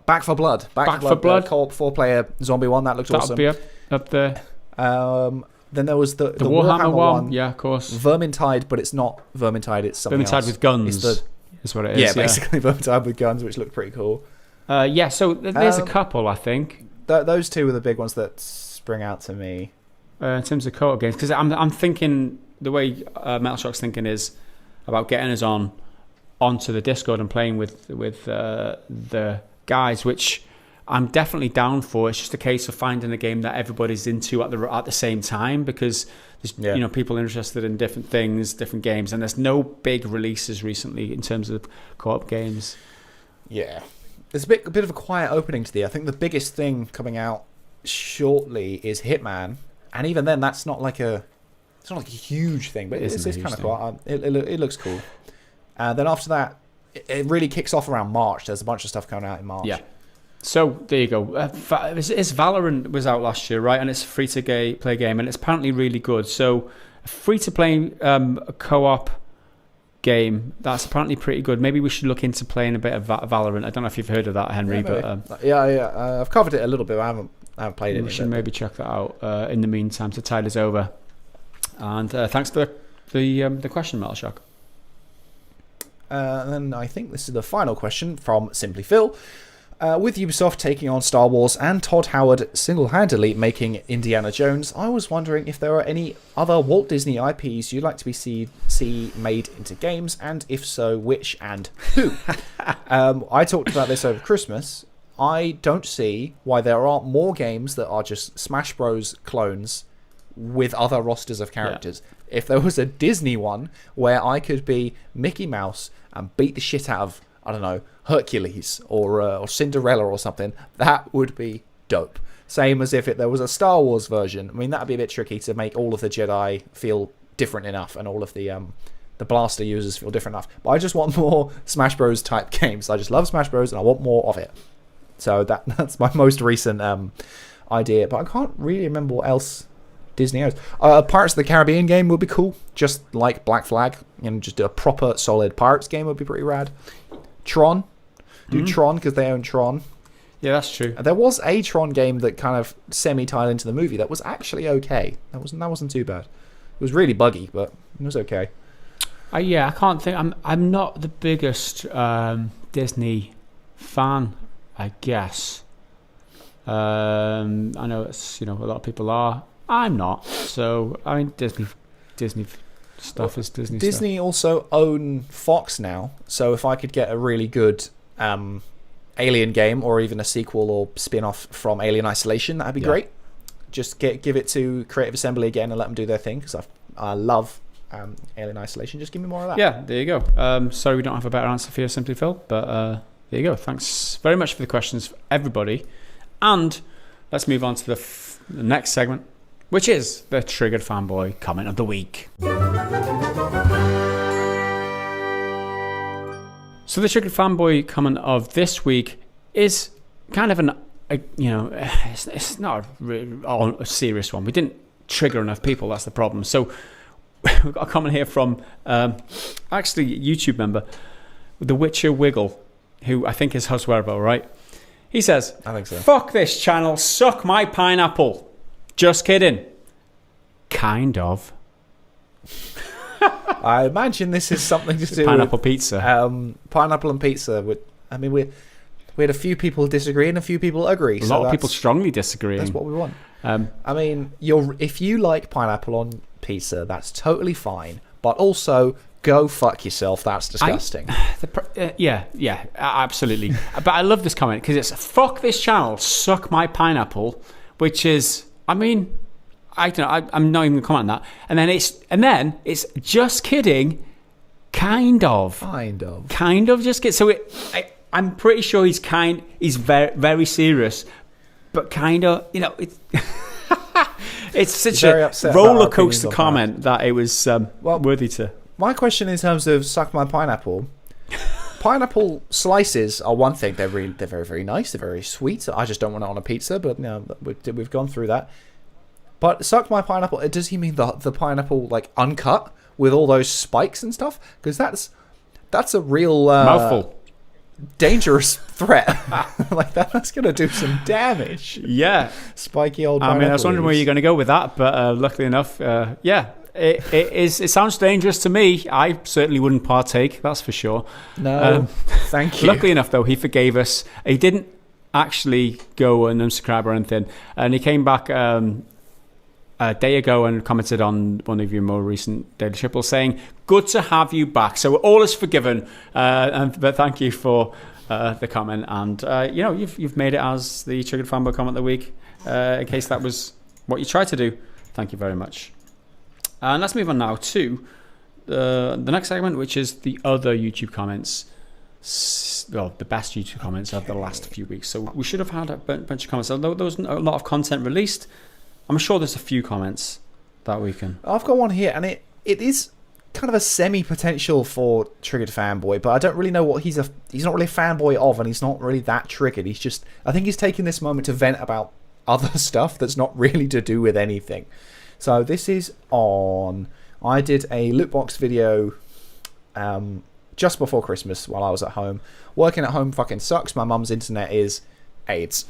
Back 4 Blood. Back 4 Blood. Co-op 4-player zombie one that looked awesome. That'd be up there. Then there was the Warhammer one. Yeah, of course. Vermintide, but it's not Vermintide. It's something else. Vermintide with guns. Is what it is. Yeah, basically Vermintide with guns, which looked pretty cool. So there's a couple, I think. Those two are the big ones that spring out to me. In terms of co-op games, because I'm thinking the way Metal Shark's thinking is about getting us onto the Discord and playing with the guys, which I'm definitely down for. It's just a case of finding a game that everybody's into at the same time, because there's people interested in different things, different games, and there's no big releases recently in terms of co-op games. Yeah, there's a bit of a quiet opening to the. I think the biggest thing coming out shortly is Hitman, and even then, it's not like a huge thing, but it's kind of cool. It looks cool. Then after that, it really kicks off around March. There's a bunch of stuff coming out in March. Yeah. So there you go. Valorant was out last year, right? And it's a free-to-play game, and it's apparently really good. So a free-to-play co-op game that's apparently pretty good. Maybe we should look into playing a bit of Valorant. I don't know if you've heard of that, Henry, but I've covered it a little bit. I haven't played it. We should maybe check that out in the meantime to tide us over. And thanks for the question, Metal Shark. Then I think this is the final question from Simply Phil. With Ubisoft taking on Star Wars and Todd Howard single-handedly making Indiana Jones, I was wondering if there are any other Walt Disney IPs you'd like to see made into games, and if so, which and who? I talked about this over Christmas. I don't see why there aren't more games that are just Smash Bros. Clones with other rosters of characters. Yeah. If there was a Disney one where I could be Mickey Mouse and beat the shit out of, I don't know, Hercules or Cinderella or something, that would be dope. Same as if there was a Star Wars version. I mean, that would be a bit tricky to make all of the Jedi feel different enough and all of the blaster users feel different enough. But I just want more Smash Bros. Type games. I just love Smash Bros. And I want more of it. So that's my most recent idea. But I can't really remember what else Disney owns. Pirates of the Caribbean game would be cool. Just like Black Flag. Just do a proper, solid Pirates game would be pretty rad. Tron. Do Tron because they own Tron. Yeah, that's true. There was a Tron game that kind of semi-tied into the movie that was actually okay. That wasn't too bad. was really buggy, but it was okay. Yeah, I can't think. I'm not the biggest Disney fan, I guess. I know it's a lot of people are. I'm not. So I mean, Disney stuff is Disney. Disney stuff. Also own Fox now, so if I could get a really good Alien game or even a sequel or spin-off from Alien Isolation, that'd be great. Just give it to Creative Assembly again and let them do their thing, because I love Alien Isolation. Just give me more of that. Yeah, there you go. Sorry we don't have a better answer for you, Simply Phil, but there you go. Thanks very much for the questions, everybody. And let's move on to the next segment, which is the Triggered Fanboy Comment of the Week. So the Triggered Fanboy Comment of this week is kind of it's not a serious one. We didn't trigger enough people, that's the problem. So we've got a comment here from actually a YouTube member, TheWitcherWiggle, who I think is Huswerbo, right? He says, I think so. Fuck this channel, suck my pineapple. Just kidding. Kind of. I imagine this is something to do pineapple with pizza. Pineapple and pizza. We had a few people disagree and a few people agree. A lot of people strongly disagree. That's what we want. If you like pineapple on pizza, that's totally fine. But also, go fuck yourself. That's disgusting. Yeah, absolutely. But I love this comment because it's fuck this channel, suck my pineapple, which is, I don't know. I'm not even gonna comment on that. And then it's just kidding, kind of just kidding. So I'm pretty sure he's very, very serious, but kind of, it's such a roller coaster comment that it was worthy to. My question in terms of suck my pineapple, pineapple slices are one thing. They're very, very nice. They're very sweet. I just don't want it on a pizza, but we've gone through that. But suck my pineapple, does he mean the pineapple like uncut with all those spikes and stuff? Because that's a real mouthful. Dangerous threat. Like that's going to do some damage. Yeah. Spiky old pineapple. I was wondering where you're going to go with that, but luckily enough, it sounds dangerous to me. I certainly wouldn't partake, that's for sure. No, thank you. Luckily enough, though, he forgave us. He didn't actually go and unsubscribe or anything, and he came back a day ago and commented on one of your more recent Daily Triples saying, good to have you back. So all is forgiven, but thank you for the comment. And, you've made it as the Triggered Fanboy Comment of the Week, in case that was what you tried to do. Thank you very much. And let's move on now to the next segment, which is the other YouTube comments. Well, the best YouTube comments of the last few weeks. So we should have had a bunch of comments. Although there was a lot of content released, I'm sure there's a few comments that we can... I've got one here, and it is kind of a semi-potential for Triggered Fanboy, but I don't really know what he's not really a fanboy of, and he's not really that triggered. I think he's taking this moment to vent about other stuff that's not really to do with anything. So this is on... I did a loot box video just before Christmas while I was at home. Working at home fucking sucks. My mum's internet is AIDS.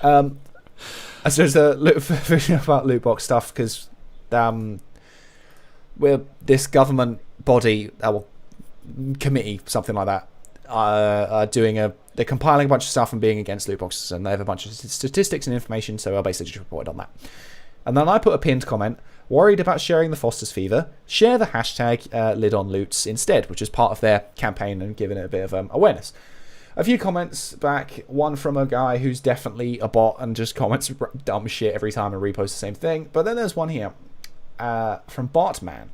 So there's a video about loot box stuff because we're this government body, committee, something like that, they're compiling a bunch of stuff and being against loot boxes, and they have a bunch of statistics and information, so I basically just reported on that. And then I put a pinned comment, worried about sharing the Foster's Fever, share the hashtag #LidOnLoots instead, which is part of their campaign and giving it a bit of awareness. A few comments back, one from a guy who's definitely a bot and just comments dumb shit every time and reposts the same thing. But then there's one here from Bartman.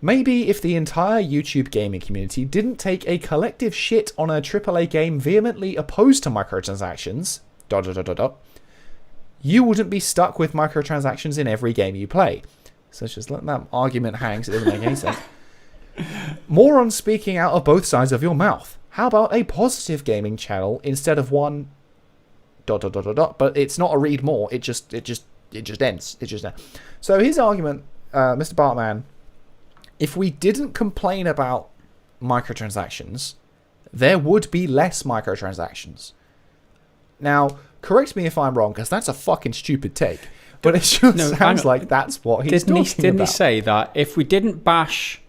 Maybe if the entire YouTube gaming community didn't take a collective shit on a AAA game vehemently opposed to microtransactions, ... you wouldn't be stuck with microtransactions in every game you play. So let's just let that argument hang, so it doesn't make any sense. More on speaking out of both sides of your mouth. How about a positive gaming channel instead of one ... But it's not a read more. It just ends. It just ends. So his argument, Mr. Bartman, if we didn't complain about microtransactions, there would be less microtransactions. Now, correct me if I'm wrong, because that's a fucking stupid take. but it sure sounds like that's what he's talking about. Didn't he say that if we didn't bash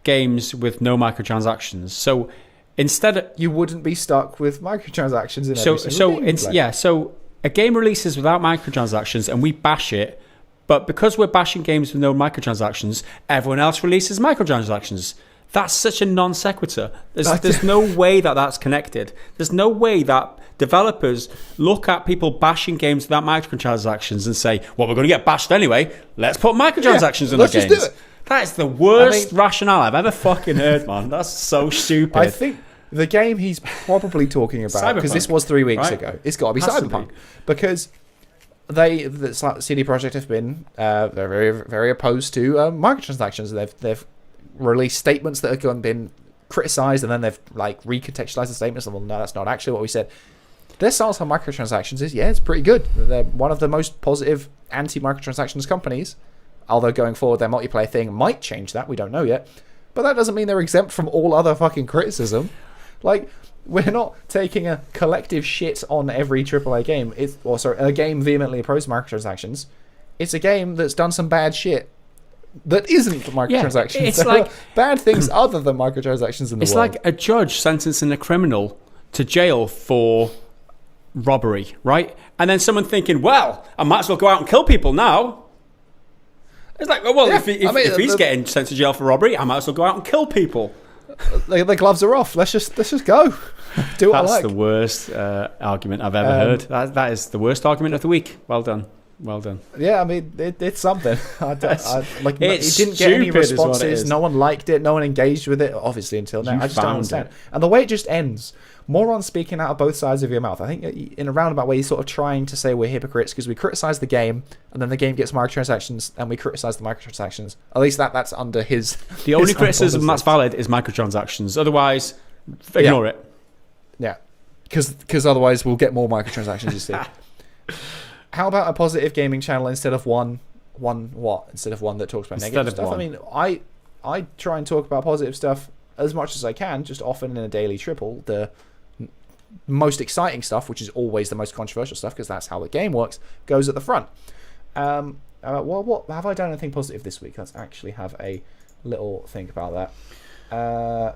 games with no microtransactions, so instead of... You wouldn't be stuck with microtransactions in every single game. So a game releases without microtransactions and we bash it, but because we're bashing games with no microtransactions, everyone else releases microtransactions. That's such a non sequitur. There's no way that that's connected. There's no way that developers look at people bashing games without microtransactions and say, well, we're going to get bashed anyway. Let's put microtransactions in our games. Just do it. That is the worst rationale I've ever fucking heard, man. That's so stupid. I think the game he's probably talking about, because this was 3 weeks ago, it's got to be Cyberpunk. Because CD Projekt have been they're very, very opposed to microtransactions. They've released statements that have been criticised, and then they've like recontextualised the statements. And well, no, that's not actually what we said. Their stance on microtransactions is, it's pretty good. They're one of the most positive anti-microtransactions companies. Although going forward, their multiplayer thing might change that. We don't know yet. But that doesn't mean they're exempt from all other fucking criticism. Like, we're not taking a collective shit on every AAA game. A game vehemently opposed to microtransactions. It's a game that's done some bad shit that isn't microtransactions. Yeah, it's there like are bad things other than microtransactions in the world. It's like a judge sentencing a criminal to jail for robbery, right? And then someone thinking, well, I might as well go out and kill people now. It's like, well, if he's getting sent to jail for robbery, I might as well go out and kill people. The gloves are off. Let's just go. Do what I like. That's the worst argument I've ever heard. That is the worst argument of the week. Well done. Yeah, I mean, it's something. It didn't get any stupid is what it responses. is. No one liked it. No one engaged with it, obviously, until now. I just don't understand. And the way it just ends, morons speaking out of both sides of your mouth. I think in a roundabout way, you're sort of trying to say we're hypocrites because we criticize the game, and then the game gets microtransactions, and we criticize the microtransactions. At least that's under his... The only criticism that's valid is microtransactions. Otherwise, ignore it. Yeah, because otherwise we'll get more microtransactions, you see. How about a positive gaming channel instead of one that talks about negative stuff? I mean, I try and talk about positive stuff as much as I can, just often in a daily triple. The most exciting stuff, which is always the most controversial stuff, because that's how the game works, goes at the front. What have I done anything positive this week? Let's actually have a little think about that.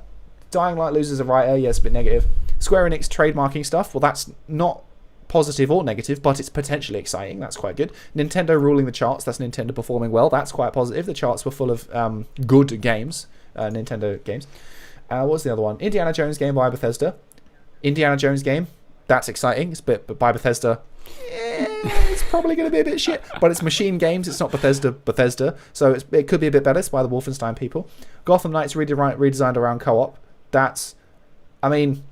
Dying Light loses a writer, yes, a bit negative. Square Enix trademarking stuff, well, that's not positive or negative, but it's potentially exciting. That's quite good. Nintendo ruling the charts. That's Nintendo performing well. That's quite positive. The charts were full of good games, Nintendo games. What's the other one? Indiana Jones game by Bethesda. Indiana Jones game. That's exciting. It's but by Bethesda, it's probably going to be a bit shit. But it's Machine Games. It's not Bethesda. So it could be a bit better. It's by the Wolfenstein people. Gotham Knights redesigned around co-op. That's, I mean,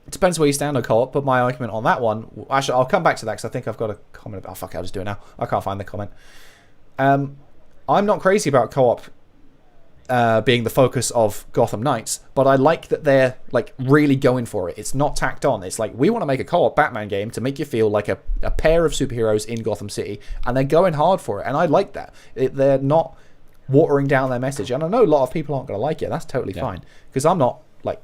it depends where you stand on co-op, but my argument on that one... Actually, I'll come back to that because I think I've got a comment about... Oh, fuck it, I'll just do it now. I can't find the comment. I'm not crazy about co-op being the focus of Gotham Knights, but I like that they're like really going for it. It's not tacked on. It's like, we want to make a co-op Batman game to make you feel like a pair of superheroes in Gotham City, and they're going hard for it, and I like that. They're not watering down their message, and I know a lot of people aren't going to like it. That's totally fine, because I'm not like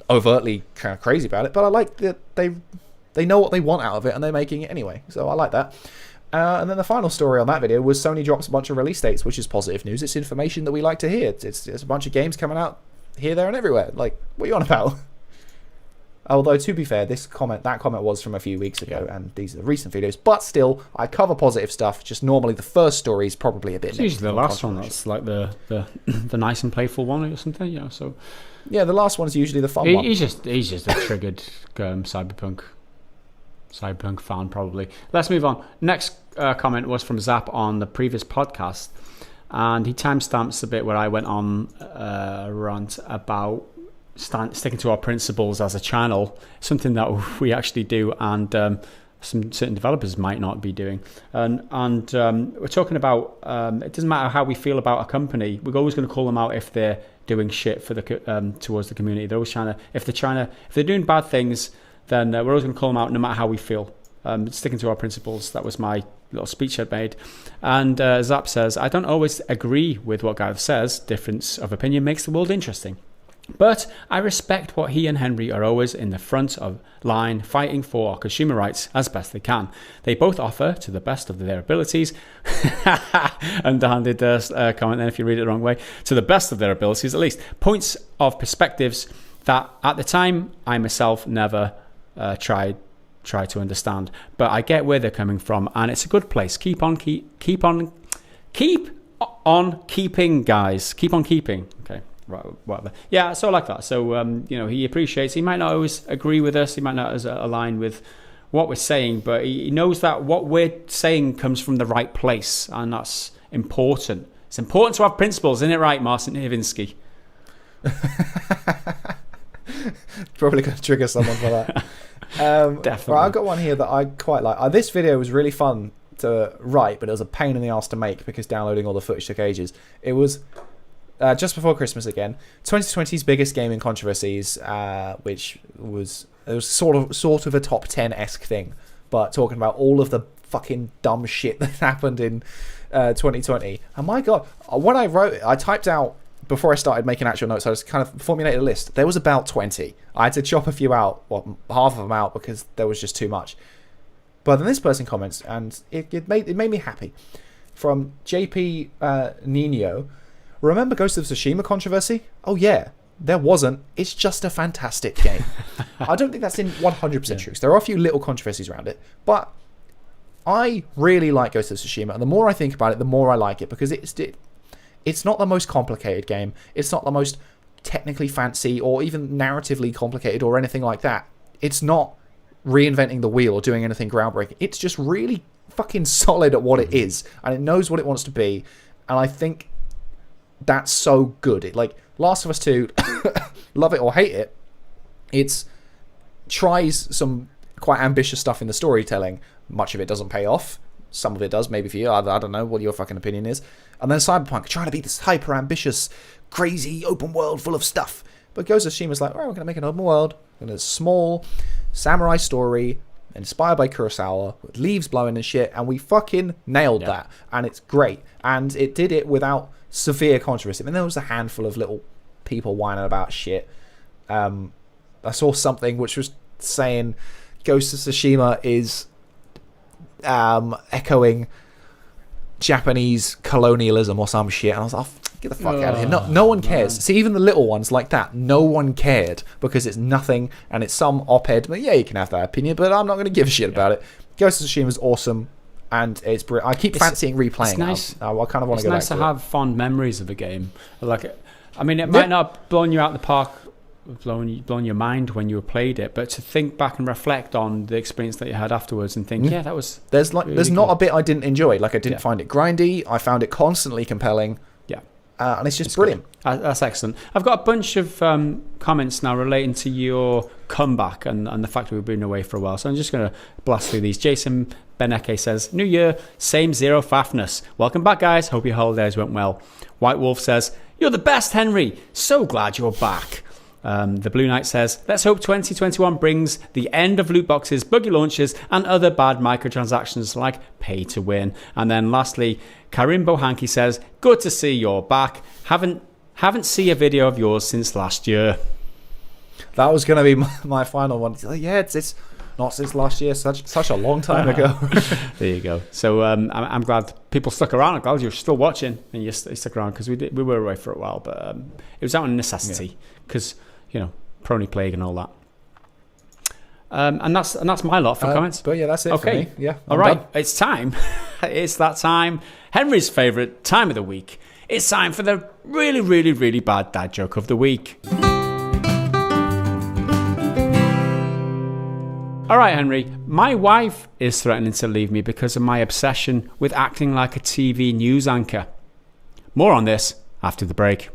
overtly kind of crazy about it, but I like that they know what they want out of it and they're making it anyway, so I like that. And then the final story on that video was Sony drops a bunch of release dates, which is positive news. It's information that we like to hear. It's a bunch of games coming out here, there and everywhere. Like, what are you on about? Although, to be fair, that comment was from a few weeks ago, and these are the recent videos, but still, I cover positive stuff. Just normally the first story is probably a bit negative. Usually the last one that's like the nice and playful one or something, you know, so... Yeah, the last one's usually the fun one. He's just a triggered cyberpunk fan, probably. Let's move on. Next comment was from Zap on the previous podcast, and he timestamps a bit where I went on a rant about sticking to our principles as a channel, something that we actually do, and some certain developers might not be doing. And we're talking about it doesn't matter how we feel about a company. We're always going to call them out if they're doing shit for the towards the community. They're always if they're doing bad things, then we're always going to call them out no matter how we feel. Sticking to our principles. That was my little speech I'd made. And Zap says, I don't always agree with what Gareth says. Difference of opinion makes the world interesting. But I respect what he and Henry are always in the front of line fighting for our consumer rights as best they can. They both offer to the best of their abilities, underhanded comment then if you read it the wrong way, to the best of their abilities at least, points of perspectives that at the time I myself never tried to understand. But I get where they're coming from, and it's a good place. Keep on keeping, guys. Keep on keeping. Okay. Right, whatever. Yeah, so like that. So, he appreciates, he might not always agree with us, he might not always align with what we're saying, but he knows that what we're saying comes from the right place, and that's important. It's important to have principles, isn't it right, Marcin Iwiński? Probably going to trigger someone for that. Definitely. Right, I've got one here that I quite like. This video was really fun to write, but it was a pain in the ass to make because downloading all the footage took ages. It was... just before Christmas again, 2020's biggest gaming controversies, which was sort of a top 10-esque thing, but talking about all of the fucking dumb shit that happened in 2020. And my God, when I wrote it, I typed out, before I started making actual notes, I just kind of formulated a list. There was about 20. I had to chop a few out, well, half of them out, because there was just too much. But then this person comments, and it made me happy. From JP Nino. Remember Ghost of Tsushima controversy? Oh yeah, there wasn't. It's just a fantastic game. I don't think that's in 100% truth. There are a few little controversies around it, but I really like Ghost of Tsushima, and the more I think about it, the more I like it, because it's not the most complicated game. It's not the most technically fancy or even narratively complicated or anything like that. It's not reinventing the wheel or doing anything groundbreaking. It's just really fucking solid at what it is, and it knows what it wants to be, and I think that's so good. It, like Last of Us 2, love it or hate it, it tries some quite ambitious stuff in the storytelling. Much of it doesn't pay off. Some of it does, maybe for you. I don't know what your fucking opinion is. And then Cyberpunk trying to be this hyper ambitious, crazy open world full of stuff. But Ghost of Tsushima's like, we're going to make an open world in a small samurai story inspired by Kurosawa with leaves blowing and shit, and we fucking nailed that. And it's great. And it did it without severe controversy. I mean, there was a handful of little people whining about shit. I saw something which was saying Ghost of Tsushima is echoing Japanese colonialism or some shit, and I was like, oh, get the fuck out of here. No one cares. See, even the little ones like that, no one cared, because it's nothing, and it's some op-ed. But yeah, you can have that opinion, but I'm not going to give a shit about it. Ghost of Tsushima is awesome, and it's brilliant. I keep fancying replaying. It's nice. I kind of want to go back to it. It's nice to have fond memories of a game. Like, I mean, it might not have blown you out the park, blown your mind when you played it, but to think back and reflect on the experience that you had afterwards and think, that was there's not a bit I didn't enjoy. Like, I didn't find it grindy. I found it constantly compelling. And it's just brilliant. That's excellent. I've got a bunch of comments now relating to your comeback and the fact that we've been away for a while. So I'm just going to blast through these. Jason Beneke says, New Year, same zero faffness. Welcome back, guys. Hope your holidays went well. White Wolf says, you're the best, Henry. So glad you're back. The Blue Knight says, let's hope 2021 brings the end of loot boxes, buggy launches, and other bad microtransactions like pay to win. And then lastly, Karim Bohanki says, good to see you're back. Haven't seen a video of yours since last year. That was going to be my final one. Yeah, it's not since last year, such a long time ago. There you go. So I'm glad people stuck around. I'm glad you're still watching and you stuck around, because we were away for a while, but it was out of necessity because prony plague and all that. And that's my lot for comments. But yeah, that's it for me. Yeah. All right, done. It's time. It's that time. Henry's favourite time of the week. It's time for the really, really, really bad dad joke of the week. All right, Henry. My wife is threatening to leave me because of my obsession with acting like a TV news anchor. More on this after the break.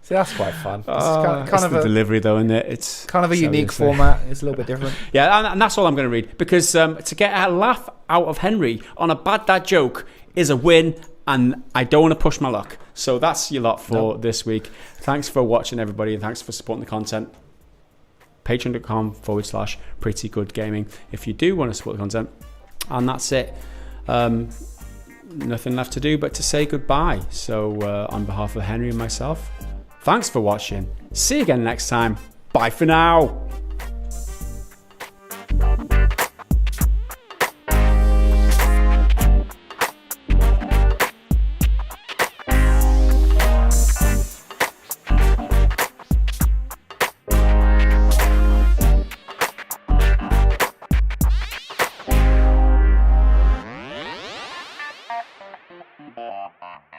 See, that's quite fun. It's kind of the delivery, though, isn't it? It's kind of a unique format. It's a little bit different. Yeah, and that's all I'm going to read, because to get a laugh out of Henry on a bad dad joke is a win, and I don't want to push my luck. So that's your lot for this week. Thanks for watching, everybody, and thanks for supporting the content. Patreon.com/prettygoodgaming if you do want to support the content. And that's it. Nothing left to do but to say goodbye. So on behalf of Henry and myself, Thanks for watching. See you again next time. Bye for now. Bye.